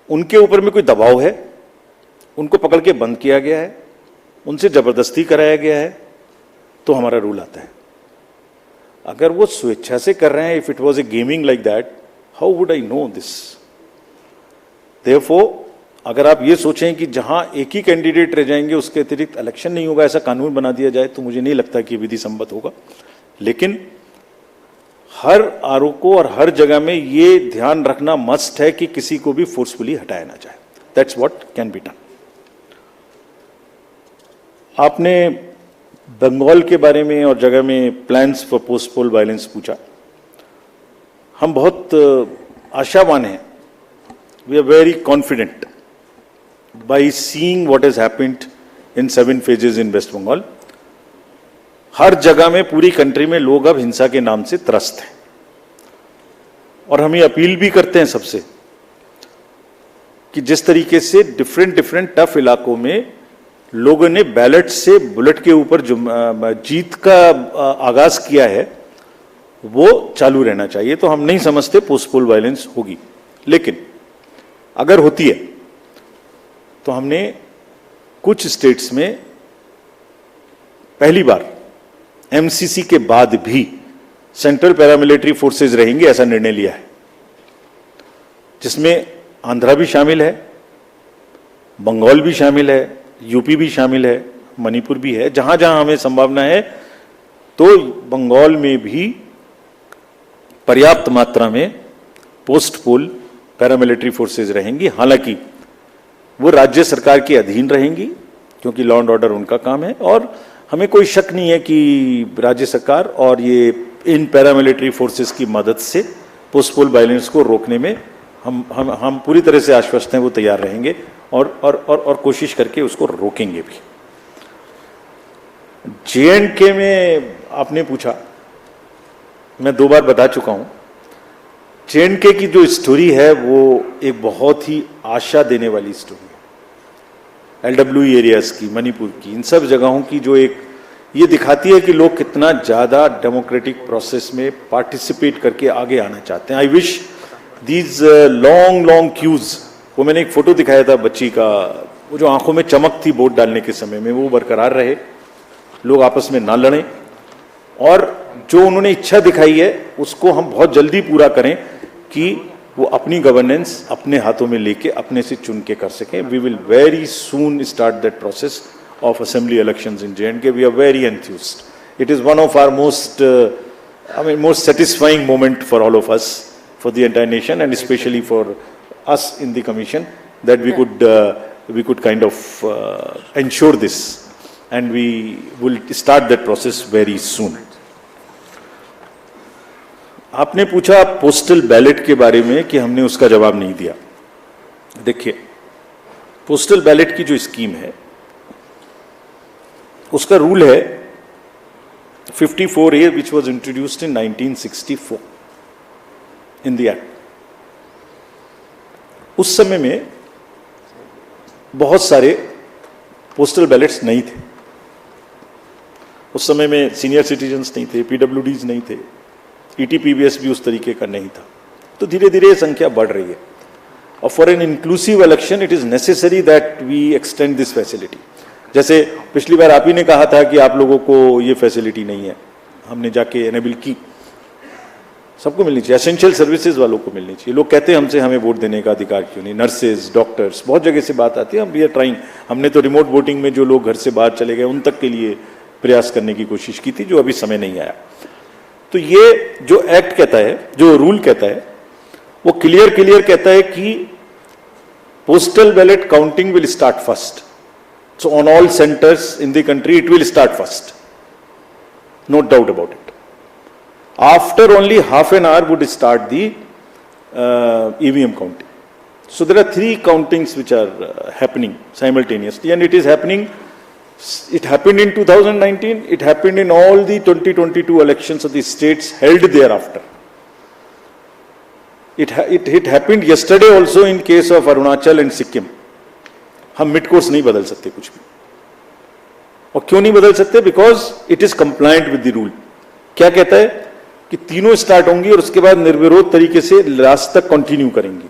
[SPEAKER 2] उनके ऊपर में कोई दबाव है, उनको पकड़ के बंद किया गया है, उनसे जबरदस्ती कराया गया है, तो हमारा रूल आता है। अगर वो स्वेच्छा से कर रहे हैं, if it was A gaming like that, how would I know this? Therefore अगर आप ये सोचें कि जहां एक ही कैंडिडेट रह जाएंगे उसके अतिरिक्त इलेक्शन नहीं होगा, ऐसा कानून बना दिया जाए, तो मुझे नहीं लगता कि विधि सम्मत होगा। लेकिन हर आरओ को और हर जगह में ये ध्यान रखना मस्ट है कि किसी को भी फोर्सफुली हटाया ना जाए। That's what can be done. आपने बंगाल के बारे में और जगह में plans for post poll violence पूछा। हम बहुत आशावान हैं, we are very confident by seeing what has happened in 7 phases in West Bengal. हर जगह में पूरी कंट्री में लोग अब हिंसा के नाम से त्रस्त हैं, और हम ये अपील भी करते हैं सबसे कि जिस तरीके से डिफरेंट टफ इलाकों में लोगों ने बैलेट से बुलेट के ऊपर जीत का आगाज किया है, वो चालू रहना चाहिए। तो हम नहीं समझते पोस्ट पोल वायलेंस होगी, लेकिन अगर होती है तो हमने कुछ स्टेट्स में पहली बार एमसीसी के बाद भी सेंट्रल पैरामिलिट्री फोर्सेस रहेंगे, ऐसा निर्णय लिया है, जिसमें आंध्रा भी शामिल है, बंगाल भी शामिल है, यूपी भी शामिल है, मणिपुर भी है। जहां जहां हमें संभावना है तो बंगाल में भी पर्याप्त मात्रा में पोस्ट पोल पैरामिलिट्री फोर्सेज रहेंगी। हालांकि वो राज्य सरकार के अधीन रहेंगी क्योंकि लॉ एंड ऑर्डर उनका काम है, और हमें कोई शक नहीं है कि राज्य सरकार और ये इन पैरामिलिट्री फोर्सेस की मदद से पोस्ट पोल वायलेंस को रोकने में हम पूरी तरह से आश्वस्त हैं, वो तैयार रहेंगे और कोशिश करके उसको रोकेंगे भी। जे.एंड.के में आपने पूछा, मैं 2 बार बता चुका हूं, जे.एंड.के की जो स्टोरी है वो एक बहुत ही आशा देने वाली स्टोरी है। LWE एरियाज की, मणिपुर की, इन सब जगहों की जो एक ये दिखाती है कि लोग कितना ज्यादा डेमोक्रेटिक प्रोसेस में पार्टिसिपेट करके आगे आना चाहते हैं। I wish these long long queues, वो मैंने एक फोटो दिखाया था बच्ची का, वो जो आंखों में चमक थी वोट डालने के समय में, वो बरकरार रहे, लोग आपस में ना लड़ें, और जो उन्होंने इच्छा दिखाई है उसको हम बहुत जल्दी पूरा करें कि वो अपनी गवर्नेंस अपने हाथों में लेके अपने से चुन के कर सकें। We will very soon start that process of assembly elections in J&K. We are very enthused. It is one of our most satisfying moment for all of us, for the entire nation, and especially for us in the commission, that we could kind of ensure this, and we will start that process very soon. आपने पूछा postal ballot के बारे में कि हमने उसका जवाब नहीं दिया। देखिए, पोस्टल बैलेट की जो स्कीम है उसका रूल है 54A, which was introduced in 1964 in the act. उस समय में बहुत सारे पोस्टल बैलेट्स नहीं थे। उस समय में सीनियर सिटीजन्स नहीं थे, PWDs नहीं थे, ETPBS भी उस तरीके का नहीं था। तो धीरे धीरे संख्या बढ़ रही है, और for an inclusive election it is necessary that we extend this facility. जैसे पिछली बार आप ही ने कहा था कि आप लोगों को ये फैसिलिटी नहीं है, हमने जाके एनेबल की। सबको मिलनी चाहिए, एसेंशियल सर्विसेज वालों को मिलनी चाहिए। लोग कहते हैं हमसे हमें वोट देने का अधिकार क्यों नहीं, नर्सेज, डॉक्टर्स, बहुत जगह से बात आती है। हम वी आर ट्राइंग, हमने तो रिमोट वोटिंग में जो लोग घर से बाहर चले गए उन तक के लिए प्रयास करने की कोशिश की थी, जो अभी समय नहीं आया। तो ये जो एक्ट कहता है, जो रूल कहता है, वो क्लियर कहता है कि postal ballot counting will start first. So on all centers in the country, it will start first. No doubt about it. After only half an hour would start the EVM counting. So there are 3 countings which are happening simultaneously, and it is happening. It happened in 2019. It happened in all the 2022 elections of the states held thereafter. It happened yesterday also in case of Arunachal and Sikkim. हम mid course नहीं बदल सकते कुछ भी। और क्यों नहीं बदल सकते? Because it is compliant with the rule. क्या कहता है कि तीनों स्टार्ट होंगी और उसके बाद निर्विरोध तरीके से लास्ट तक कंटिन्यू करेंगी।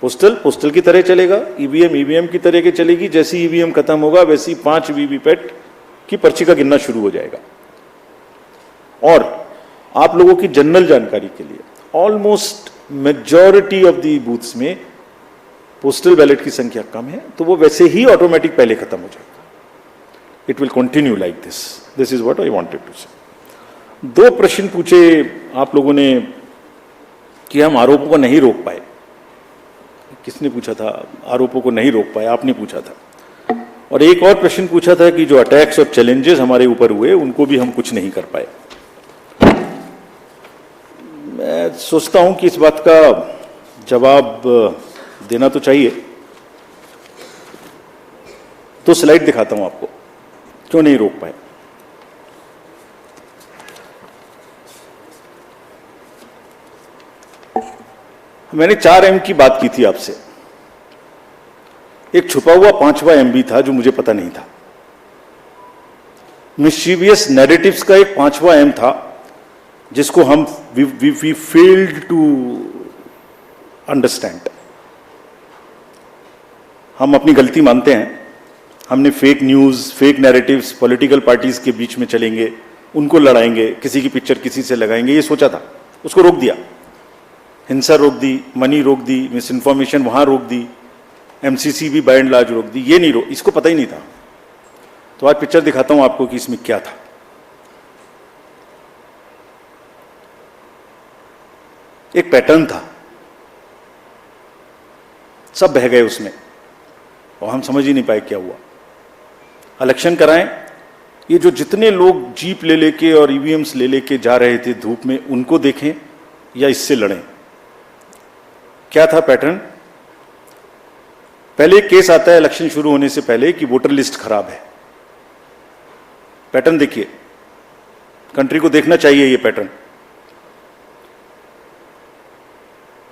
[SPEAKER 2] पोस्टल की तरह चलेगा, ईवीएम की तरह के चलेगी। जैसे ईवीएम खत्म होगा वैसे ही 5 वीवीपैट की पर्ची का गिनना शुरू हो जाएगा। और आप लोगों की जनरल जानकारी के लिए, almost majority of the booths में पोस्टल बैलेट की संख्या कम है, तो वो वैसे ही ऑटोमेटिक पहले खत्म हो जाएगा। It will continue like this. This is what I wanted to say. 2 प्रश्न पूछे आप लोगों ने कि हम आरोपों को नहीं रोक पाए। किसने पूछा था? आरोपों को नहीं रोक पाए, आपने पूछा था। और एक और प्रश्न पूछा था कि जो अटैक्स और चैलेंजेस हमारे ऊपर हुए उनको भी हम कुछ नहीं कर पाए। मैं सोचता हूं कि इस बात का जवाब देना तो चाहिए। 2 स्लाइड दिखाता हूं आपको, क्यों नहीं रोक पाए। मैंने 4M की बात की थी आपसे। एक छुपा हुआ 5वां MB था जो मुझे पता नहीं था। मिस्चीवियस नैरेटिव्स का एक 5वां M था जिसको हम वी फेल्ड टू अंडरस्टैंड। हम अपनी गलती मानते हैं। हमने fake news, fake narratives, political parties के बीच में चलेंगे, उनको लड़ाएंगे, किसी की पिक्चर किसी से लगाएंगे, ये सोचा था। उसको रोक दिया, हिंसा रोक दी, मनी रोक दी, मिस इन्फॉर्मेशन वहां रोक दी, एमसीसी भी बाय एंड लार्ज रोक दी, ये नहीं रोक, इसको पता ही नहीं था। तो आज पिक्चर दिखाता हूं आपको कि इसमें क्या था। एक पैटर्न था, सब बह गए उसमें और हम समझ ही नहीं पाए क्या हुआ। इलेक्शन कराएं, ये जो जितने लोग जीप ले लेके और ईवीएम्स ले लेके जा रहे थे धूप में, उनको देखें या इससे लड़ें। क्या था पैटर्न? पहले एक केस आता है इलेक्शन शुरू होने से पहले कि वोटर लिस्ट खराब है। पैटर्न देखिए, कंट्री को देखना चाहिए ये पैटर्न।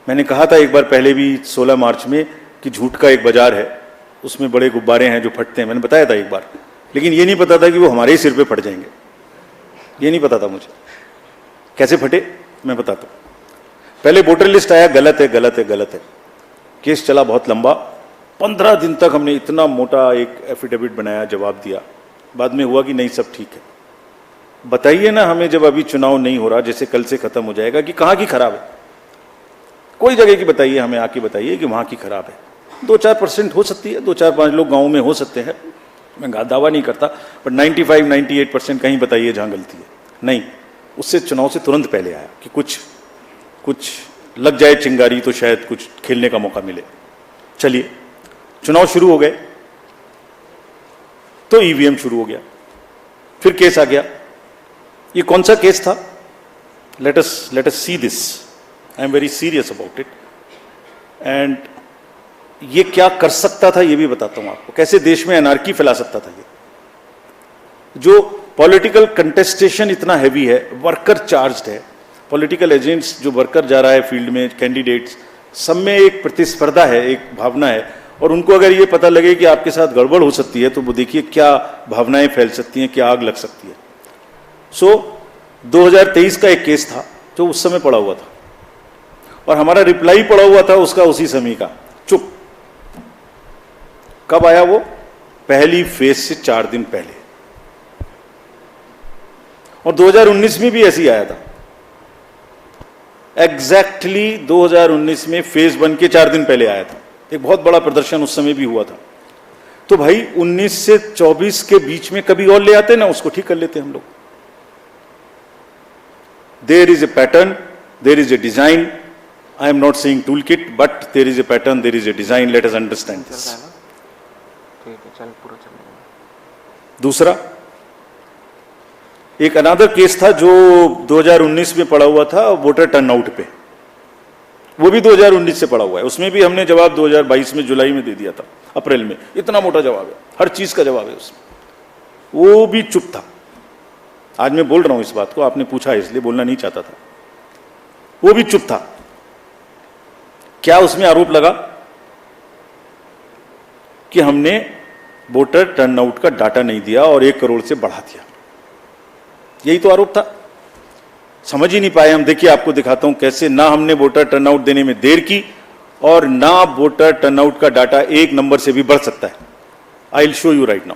[SPEAKER 2] मैंने कहा था एक बार पहले भी 16 मार्च में कि झूठ का एक बाजार है, उसमें बड़े गुब्बारे हैं जो फटते हैं, मैंने बताया था एक बार, लेकिन ये नहीं पता था कि वो हमारे ही सिर पे फट जाएंगे। ये नहीं पता था मुझे कैसे फटे, मैं बताता हूं। पहले वोटर लिस्ट आया, गलत है गलत है गलत है, केस चला बहुत लंबा, 15 दिन तक हमने इतना मोटा एक एफिडेविट बनाया, जवाब दिया। बाद में हुआ कि नहीं सब ठीक है। बताइए ना हमें, जब अभी चुनाव नहीं हो रहा, जैसे कल से खत्म हो जाएगा, कि कहां की खराब है? कोई जगह की बताइए हमें, आके बताइए कि वहां की खराब है। 2-4% हो सकती है, 2-4-5 लोग गांव में हो सकते हैं, मैं दावा नहीं करता, बट 95-98% कहीं बताइए जहां गलती है। नहीं, उससे चुनाव से तुरंत पहले आया कि कुछ लग जाए चिंगारी तो शायद कुछ खेलने का मौका मिले। चलिए, चुनाव शुरू हो गए तो ईवीएम शुरू हो गया, फिर केस आ गया। ये कौन सा केस था? Let us see this, I am very serious about it. And ये क्या कर सकता था ये भी बताता हूं आपको, कैसे देश में एनार्की फैला सकता था ये। जो पॉलिटिकल कंटेस्टेशन इतना हैवी है, वर्कर चार्ज्ड है, पॉलिटिकल एजेंट्स जो वर्कर जा रहा है फील्ड में, कैंडिडेट्स, सब में एक प्रतिस्पर्धा है, एक भावना है, और उनको अगर ये पता लगे कि आपके साथ गड़बड़ हो सकती है तो वो देखिए क्या भावनाएं फैल सकती हैं, क्या आग लग सकती है। सो 2023 का एक केस था जो उस समय पड़ा हुआ था, और हमारा रिप्लाई पड़ा हुआ था उसका उसी समय का, चुप। कब आया वो? पहली फेज से 4 दिन पहले। और 2019 में भी ऐसे ही आया था, एग्जैक्टली 2019 में फेज 1 के 4 दिन पहले आया था। एक बहुत बड़ा प्रदर्शन उस समय भी हुआ था। तो भाई 19 से 24 के बीच में कभी और ले आते ना, उसको ठीक कर लेते हम लोग। There is a pattern, there is a design. I am not saying tool kit, but there is a pattern, there is a design, let us understand this. दूसरा, एक अनदर केस था जो 2019 में पड़ा हुआ था, वोटर टर्नआउट पे, वो भी 2019 से पड़ा हुआ है। उसमें भी हमने जवाब 2022 में जुलाई में दे दिया था, अप्रैल में। इतना मोटा जवाब है, हर चीज का जवाब है उसमें। वो भी चुप था। आज मैं बोल रहा हूं इस बात को, आपने पूछा इसलिए, बोलना नहीं चाहता था। वो भी चुप था। क्या उसमें आरोप लगा? कि हमने वोटर टर्नआउट का डाटा नहीं दिया और 1 करोड़ से बढ़ा दिया। यही तो आरोप था। समझ ही नहीं पाए हम। देखिए, आपको दिखाता हूं कैसे ना हमने वोटर टर्नआउट देने में देर की, और ना वोटर टर्नआउट का डाटा 1 नंबर से भी बढ़ सकता है। I will show you right now.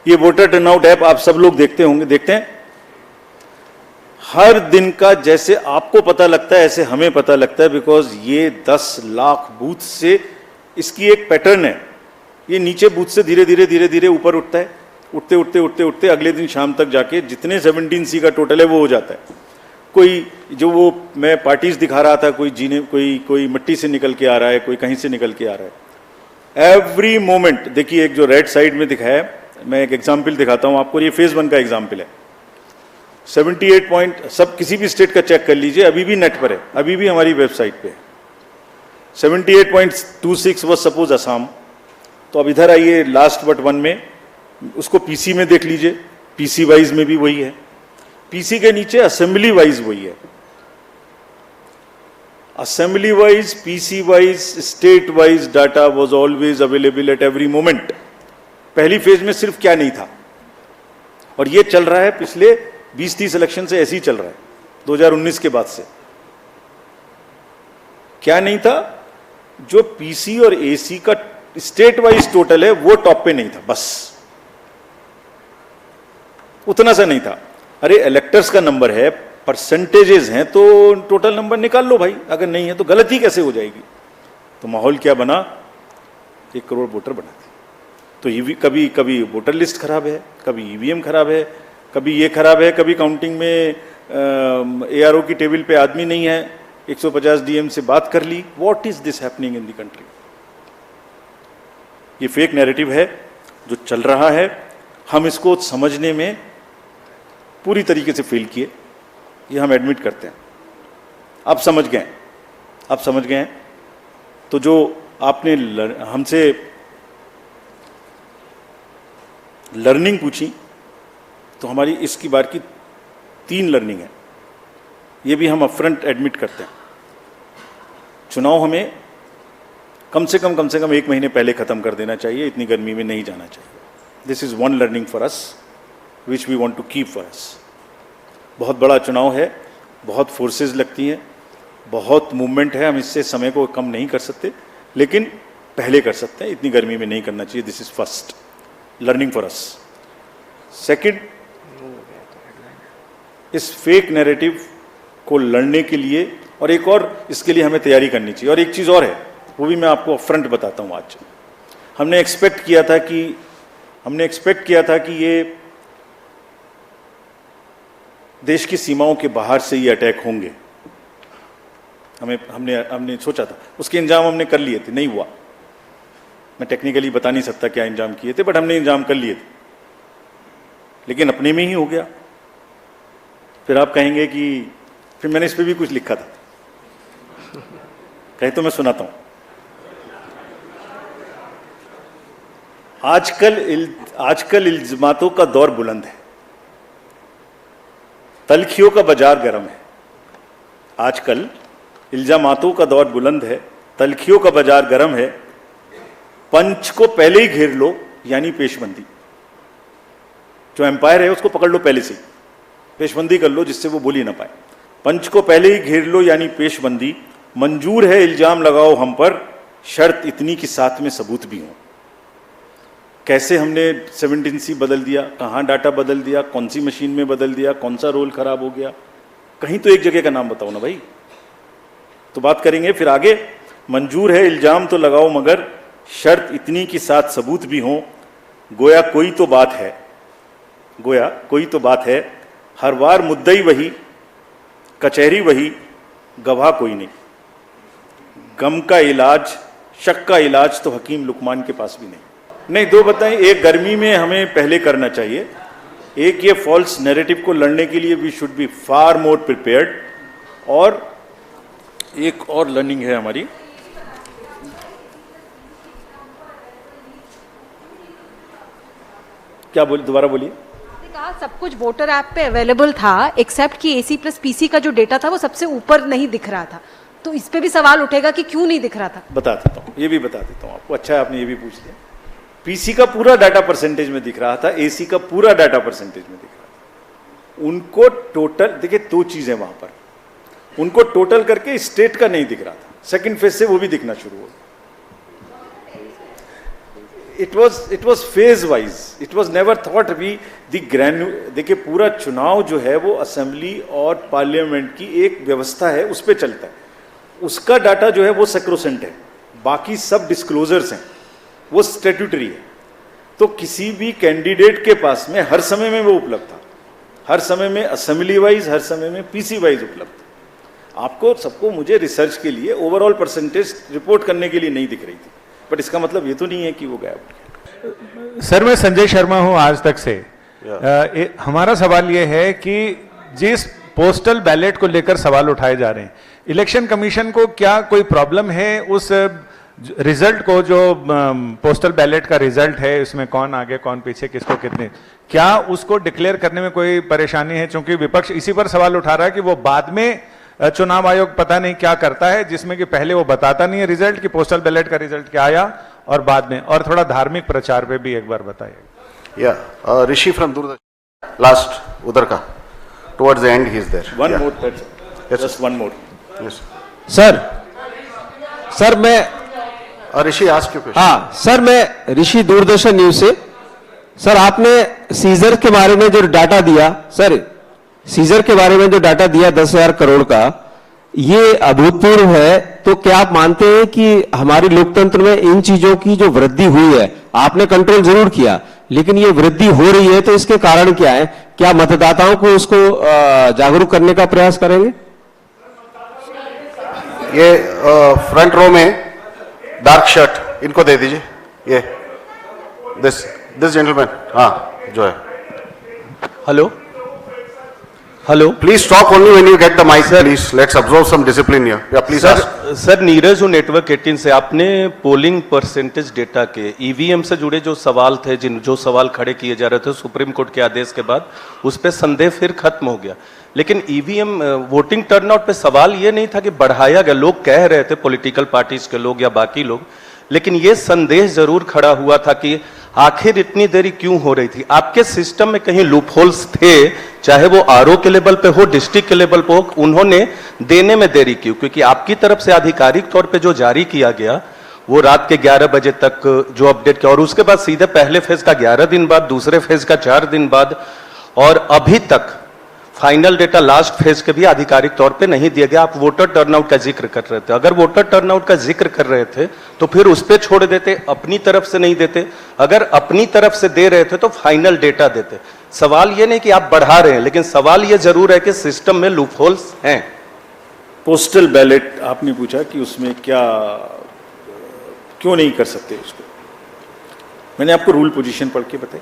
[SPEAKER 2] ये वोटर टर्नआउट ऐप आप सब लोग देखते होंगे, देखते हैं हर दिन का। जैसे आपको पता लगता है ऐसे हमें पता लगता है, बिकॉज ये 10 लाख बूथ से इसकी एक पैटर्न है। ये नीचे बूथ से धीरे धीरे धीरे धीरे ऊपर उठता है, उठते उठते उठते उठते अगले दिन शाम तक जाके जितने 17C का टोटल है वो हो जाता है। कोई जो वो मैं पार्टीज दिखा रहा था, कोई जीने कोई मिट्टी से निकल के आ रहा है, कोई कहीं से निकल के आ रहा है। एवरी मोमेंट देखिए, एक जो रेड साइड में दिखाया है, मैं एक एग्जाम्पल दिखाता हूं आपको। ये फेज 1 का एग्जाम्पल है। 78 पॉइंट, सब किसी भी स्टेट का चेक कर लीजिए, अभी भी नेट पर है, अभी भी हमारी वेबसाइट पे है। 78.26 वॉज सपोज असम। तो अब इधर आइए लास्ट बट 1 में, उसको पीसी में देख लीजिए, पीसी वाइज में भी वही है, पीसी के नीचे असेंबली वाइज वही है। Assembly wise, PC wise, state wise data was always available at every moment. पहली फेज में सिर्फ क्या नहीं था, और ये चल रहा है पिछले 20-30 इलेक्शन से, ऐसे ही चल रहा है 2019 के बाद से। क्या नहीं था? जो पीसी और एसी का स्टेट वाइज टोटल है वो टॉप पे नहीं था, बस उतना सा नहीं था। अरे इलेक्टर्स का नंबर है, परसेंटेजेस हैं, तो टोटल नंबर निकाल लो भाई। अगर नहीं है तो गलती कैसे हो जाएगी? तो माहौल क्या बना? 1 करोड़ वोटर बनाते। तो कभी कभी वोटर लिस्ट खराब है, कभी ईवीएम खराब है, कभी ये खराब है, कभी काउंटिंग में ARO की टेबल पे आदमी नहीं है, 150 DM से बात कर ली। What is this happening in the country? ये फेक नैरेटिव है जो चल रहा है। हम इसको समझने में पूरी तरीके से फेल किए, ये हम एडमिट करते हैं। अब समझ गए हैं। तो जो आपने हमसे लर्निंग पूछी, तो हमारी इसकी बार की 3 लर्निंग है। ये भी हम अपफ्रंट एडमिट करते हैं। चुनाव हमें कम से कम 1 महीने पहले खत्म कर देना चाहिए, इतनी गर्मी में नहीं जाना चाहिए। This is one learning for us which we want to keep for us. बहुत बड़ा चुनाव है, बहुत फोर्सेस लगती हैं, बहुत मूवमेंट है, हम इससे समय को कम नहीं कर सकते, लेकिन पहले कर सकते हैं, इतनी गर्मी में नहीं करना चाहिए। This is first learning for us. Second, इस फेक नैरेटिव को लड़ने के लिए और एक और इसके लिए हमें तैयारी करनी चाहिए। और एक चीज़ और है, वो भी मैं आपको अपफ्रंट बताता हूँ। आज हमने एक्सपेक्ट किया था कि ये देश की सीमाओं के बाहर से ये अटैक होंगे। हमने सोचा था, उसके इंजाम हमने कर लिए थे, नहीं हुआ। मैं टेक्निकली बता नहीं सकता क्या इंजाम किए थे, बट हमने इंजाम कर लिए थे, लेकिन अपने में ही हो गया। फिर आप कहेंगे कि फिर मैंने इस पे भी कुछ लिखा था, कहे तो मैं सुनाता हूं। आजकल इल्जामातों का दौर बुलंद है, तलखियों का बाजार गर्म है। आजकल इल्जामातों का दौर बुलंद है, तलखियों का बाजार गर्म है। पंच को पहले ही घेर लो, यानी पेशबंदी। जो एम्पायर है उसको पकड़ लो पहले से, पेशबंदी कर लो जिससे वो बोल ही ना पाए। पंच को पहले ही घेर लो, यानी पेशबंदी। मंजूर है इल्जाम लगाओ हम पर, शर्त इतनी कि साथ में सबूत भी हो। कैसे हमने 17C बदल दिया, कहां डाटा बदल दिया, कौन सी मशीन में बदल दिया, कौन सा रोल खराब हो गया, कहीं तो एक जगह का नाम बताओ ना भाई। तो बात करेंगे फिर आगे। मंजूर है इल्जाम तो लगाओ, मगर शर्त इतनी कि साथ सबूत भी हो। गोया कोई तो बात है, हर बार मुद्दई वही, कचहरी वही, गवाह कोई नहीं। गम का इलाज, शक का इलाज तो हकीम लुकमान के पास भी नहीं। 2 बताएं। एक, गर्मी में हमें पहले करना चाहिए। एक, ये फॉल्स नैरेटिव को लड़ने के लिए we should be far more prepared. और एक और लर्निंग है हमारी, क्या दोबारा बोलिए।
[SPEAKER 3] कहा सब कुछ वोटर ऐप पे अवेलेबल था, एक्सेप्ट कि AC+PC का जो डेटा था वो सबसे ऊपर नहीं दिख रहा था। तो इस पे भी सवाल उठेगा कि क्यों नहीं दिख रहा था।
[SPEAKER 2] बता देता हूँ, ये भी बता देता हूँ आपको। अच्छा है आपने ये भी पूछ लिया। PC का पूरा डाटा परसेंटेज में दिख रहा था, AC का पूरा डाटा परसेंटेज में दिख रहा था। उनको टोटल, देखिए 2 चीजें वहां पर, उनको टोटल करके स्टेट का नहीं दिख रहा था। सेकंड फेज से वो भी दिखना शुरू हो। It was phase wise, it was never thought be देखिए पूरा चुनाव जो है वो असेंबली और पार्लियामेंट की एक व्यवस्था है, उस पर चलता है। उसका डाटा जो है वो सेक्रोसेंट है, बाकी सब डिस्क्लोजर्स हैं, वो स्टैट्यूटरी है। तो किसी भी कैंडिडेट के पास में हर समय में वो उपलब्ध था, हर समय में असेंबली वाइज, हर समय में PC वाइज उपलब्ध। आपको सबको, मुझे रिसर्च के लिए ओवरऑल परसेंटेज रिपोर्ट करने के लिए नहीं दिख रही थी, बट इसका मतलब ये तो नहीं है कि वो गायब हो गया।
[SPEAKER 4] सर, मैं संजय शर्मा हूं आज तक से। हमारा सवाल ये है कि जिस पोस्टल बैलेट को लेकर सवाल उठाए जा रहे हैं, इलेक्शन कमीशन को क्या कोई प्रॉब्लम है उस रिजल्ट को, जो पोस्टल बैलेट का रिजल्ट है, इसमें कौन आगे कौन पीछे, किसको कितने, क्या उसको डिक्लेयर करने में कोई परेशानी है? क्योंकि विपक्ष इसी पर सवाल उठा रहा है कि वो बाद में चुनाव आयोग पता नहीं क्या करता है, जिसमें कि पहले वो बताता नहीं है रिजल्ट कि पोस्टल बैलेट का रिजल्ट क्या आया, और बाद में। और थोड़ा धार्मिक प्रचार पे भी एक बार बताइए।
[SPEAKER 5] ऋषि फ्रॉम दूरदर्शन, लास्ट उधर का, towards the end he is there.
[SPEAKER 2] One more, just one more.
[SPEAKER 5] Yes
[SPEAKER 6] sir मैं
[SPEAKER 5] ऋषि आस्क यू क्वेश्चन।
[SPEAKER 6] हाँ सर, मैं ऋषि दूरदर्शन न्यूज से। सर, आपने सीजर के बारे में जो डाटा दिया, सर सीजर के बारे में जो डाटा दिया 10,000 करोड़ का, ये अभूतपूर्व है। तो क्या आप मानते हैं कि हमारे लोकतंत्र में इन चीजों की जो वृद्धि हुई है, आपने कंट्रोल जरूर किया, लेकिन ये वृद्धि हो रही है तो इसके कारण क्या है? क्या मतदाताओं को उसको जागरूक करने का प्रयास करेंगे?
[SPEAKER 5] ये फ्रंट रो में डार्क शर्ट इनको दे दीजिए, ये दिस जेंटलमैन, हाँ जो है।
[SPEAKER 7] Hello hello
[SPEAKER 5] please stop only when you get the mic, please let's observe some discipline here. या प्लीज
[SPEAKER 7] सर नीरज हूँ नेटवर्क 18 से। आपने पोलिंग परसेंटेज डेटा के ईवीएम से जुड़े जो सवाल थे, जो सवाल खड़े किए जा रहे थे सुप्रीम कोर्ट के आदेश के बाद, उस पर संदेह फिर खत्म हो गया। लेकिन ईवीएम वोटिंग टर्नआउट पे सवाल ये नहीं था कि बढ़ाया गया, लोग कह रहे थे पॉलिटिकल पार्टीज के लोग या बाकी लोग, लेकिन ये संदेह जरूर खड़ा हुआ था कि आखिर इतनी देरी क्यों हो रही थी। आपके सिस्टम में कहीं लूप होल्स थे, चाहे वो आरओ के लेवल पे हो, डिस्ट्रिक्ट के लेवल पे हो, उन्होंने देने में देरी क्यों? क्योंकि आपकी तरफ से आधिकारिक तौर पे जो जारी किया गया वो रात के 11 बजे तक जो अपडेट किया, और उसके बाद सीधे पहले फेज का 11 दिन बाद, दूसरे फेज का 4 दिन बाद, और अभी तक फाइनल डेटा लास्ट फेज के भी आधिकारिक तौर पे नहीं दिया गया। आप वोटर टर्नआउट का जिक्र कर रहे थे, अगर वोटर टर्नआउट का जिक्र कर रहे थे तो फिर उस पे छोड़ देते, अपनी तरफ से नहीं देते। अगर अपनी तरफ से दे रहे थे तो फाइनल डेटा देते। सवाल ये नहीं कि आप बढ़ा रहे हैं, लेकिन सवाल ये जरूर है कि सिस्टम में लूप होल्स हैं।
[SPEAKER 2] पोस्टल बैलेट आपने पूछा कि उसमें क्या, क्यों नहीं कर सकते उसको। मैंने आपको रूल पोजीशन पढ़ के बताई,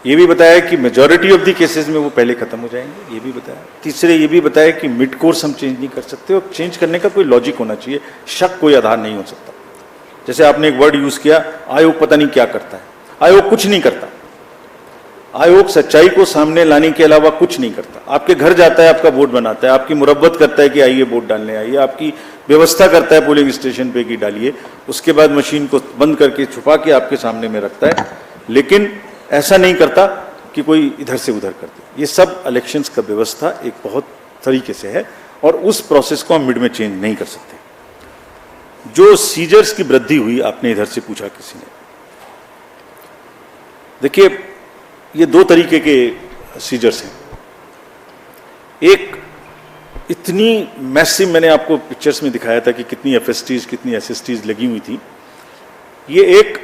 [SPEAKER 2] ये भी बताया कि मेजॉरिटी ऑफ द केसेस में वो पहले खत्म हो जाएंगे, ये भी बताया। तीसरे ये भी बताया कि मिड कोर्स हम चेंज नहीं कर सकते, और चेंज करने का कोई लॉजिक होना चाहिए, शक कोई आधार नहीं हो सकता। जैसे आपने एक वर्ड यूज किया, आयोग पता नहीं क्या करता है। आयोग कुछ नहीं करता। आयोग सच्चाई को सामने लाने के अलावा कुछ नहीं करता। आपके घर जाता है, आपका वोट बनाता है, आपकी मुरब्बत करता है कि आइए वोट डालने आइए, आपकी व्यवस्था करता है पोलिंग स्टेशन पे कि डालिए, उसके बाद मशीन को बंद करके छुपा के आपके सामने में रखता है, लेकिन ऐसा नहीं करता कि कोई इधर से उधर कर दे। ये सब इलेक्शंस का व्यवस्था एक बहुत तरीके से है, और उस प्रोसेस को हम मिड में चेंज नहीं कर सकते। जो सीजर्स की वृद्धि हुई, आपने इधर से पूछा किसी ने, देखिए ये दो तरीके के सीजर्स हैं। एक इतनी मैसिव, मैंने आपको पिक्चर्स में दिखाया था कि कितनी एफएसटीज कितनी एसएसटीज लगी हुई थी। ये एक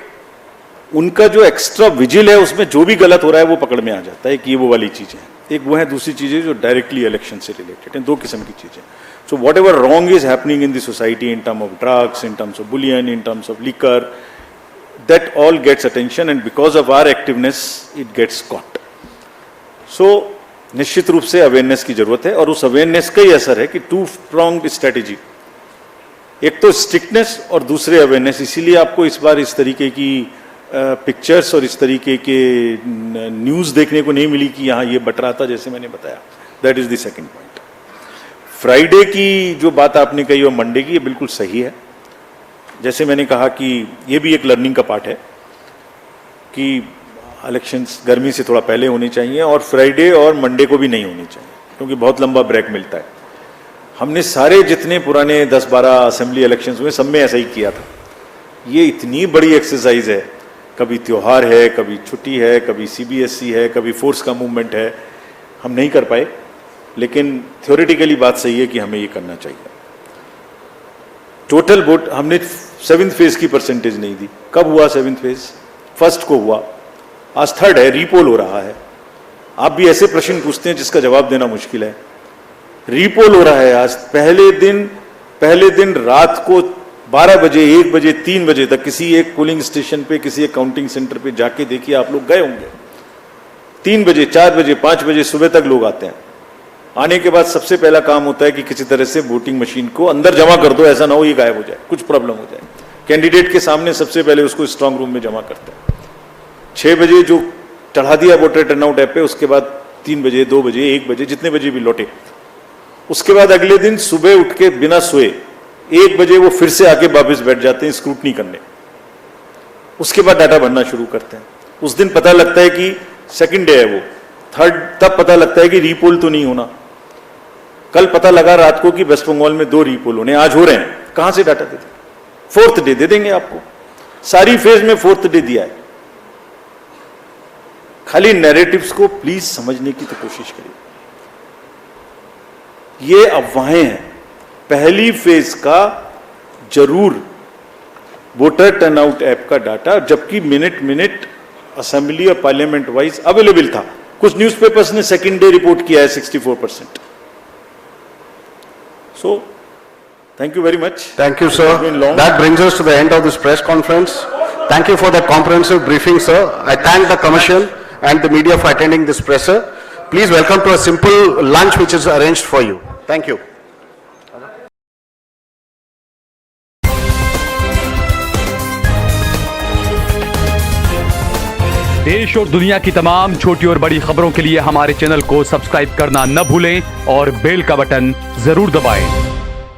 [SPEAKER 2] उनका जो एक्स्ट्रा विजिल है, उसमें जो भी गलत हो रहा है वो पकड़ में आ जाता है कि ये वो वाली चीजें हैं। एक वो है, दूसरी चीजें जो डायरेक्टली इलेक्शन से रिलेटेड हैं। दो किस्म की चीजें। So what ever wrong is happening in the society in term of drugs, in terms of Boolean, in terms of liquor, that all gets attention, and because of our activeness it gets caught. So निश्चित रूप से awareness की जरूरत है, और उस awareness का ही असर है कि टू प्रोंग्ड स्ट्रेटेजी, एक तो स्ट्रिक्टनेस और दूसरे अवेयरनेस। इसीलिए आपको इस बार इस तरीके की पिक्चर्स और इस तरीके के न्यूज देखने को नहीं मिली कि यहाँ ये बट रहा था, जैसे मैंने बताया। That is the second point. Friday की जो बात आपने कही और मंडे की, ये बिल्कुल सही है। जैसे मैंने कहा कि ये भी एक लर्निंग का पार्ट है कि इलेक्शंस गर्मी से थोड़ा पहले होने चाहिए, और फ्राइडे और मंडे को भी नहीं होनी चाहिए, क्योंकि बहुत लंबा ब्रेक मिलता है। हमने सारे जितने पुराने 10-12 असेंबली इलेक्शंस हुए, सब में ऐसा ही किया था। ये इतनी बड़ी एक्सरसाइज है, कभी त्योहार है, कभी छुट्टी है, कभी सीबीएसई है, कभी फोर्स का मूवमेंट है, हम नहीं कर पाए। लेकिन थ्योरेटिकली बात सही है कि हमें ये करना चाहिए। टोटल वोट हमने 7th फेज की परसेंटेज नहीं दी। कब हुआ 7th फेज? फर्स्ट को हुआ, आज थर्ड है, रीपोल हो रहा है। आप भी ऐसे प्रश्न पूछते हैं जिसका जवाब देना मुश्किल है। रीपोल हो रहा है आज। पहले दिन रात को 12 बजे, 1 बजे, 3 बजे तक किसी एक पोलिंग स्टेशन पे, किसी एक काउंटिंग सेंटर पे जाके देखिए, आप लोग गए होंगे। 3 बजे, 4 बजे, 5 बजे सुबह तक लोग आते हैं। आने के बाद सबसे पहला काम होता है कि किसी तरह से वोटिंग मशीन को अंदर जमा कर दो, ऐसा ना हो ये गायब हो जाए, कुछ प्रॉब्लम हो जाए। कैंडिडेट के सामने सबसे पहले उसको स्ट्रांग रूम में जमा करते हैं। 6 बजे जो चढ़ा दिया वोटर टर्नआउट ऐप पे, उसके बाद 3 बजे, 2 बजे, 1 बजे, जितने बजे भी लौटे। उसके बाद अगले दिन सुबह उठ के बिना सोए 1 बजे वो फिर से आके वापस बैठ जाते हैं स्क्रूटनी करने। उसके बाद डाटा भरना शुरू करते हैं। उस दिन पता लगता है कि सेकंड डे है, वो थर्ड, तब पता लगता है कि रीपोल तो नहीं होना। कल पता लगा रात को कि वेस्ट बंगाल में 2 रीपोल होने, आज हो रहे हैं। कहां से डाटा दे दें? 4th डे दे देंगे आपको। सारी फेज में 4th डे दिया है। खाली नैरेटिव्स को प्लीज समझने की तो कोशिश करिए। ये अफवाहें हैं। पहली फेज का जरूर वोटर टर्नआउट ऐप का डाटा, जबकि मिनट असेंबली और पार्लियामेंट वाइज अवेलेबल था। कुछ न्यूज़पेपर्स ने सेकेंड डे रिपोर्ट किया है 64%। सो thank you very much.
[SPEAKER 5] Thank you, sir.
[SPEAKER 2] It's been long.
[SPEAKER 5] That brings us to the end of this press conference. Thank you for that comprehensive briefing, sir. I thank the Commission and the media for attending this presser. Please welcome to a simple lunch which is arranged for you. Thank you.
[SPEAKER 1] देश और दुनिया की तमाम छोटी और बड़ी खबरों के लिए हमारे चैनल को सब्सक्राइब करना न भूलें और बेल का बटन जरूर दबाएं।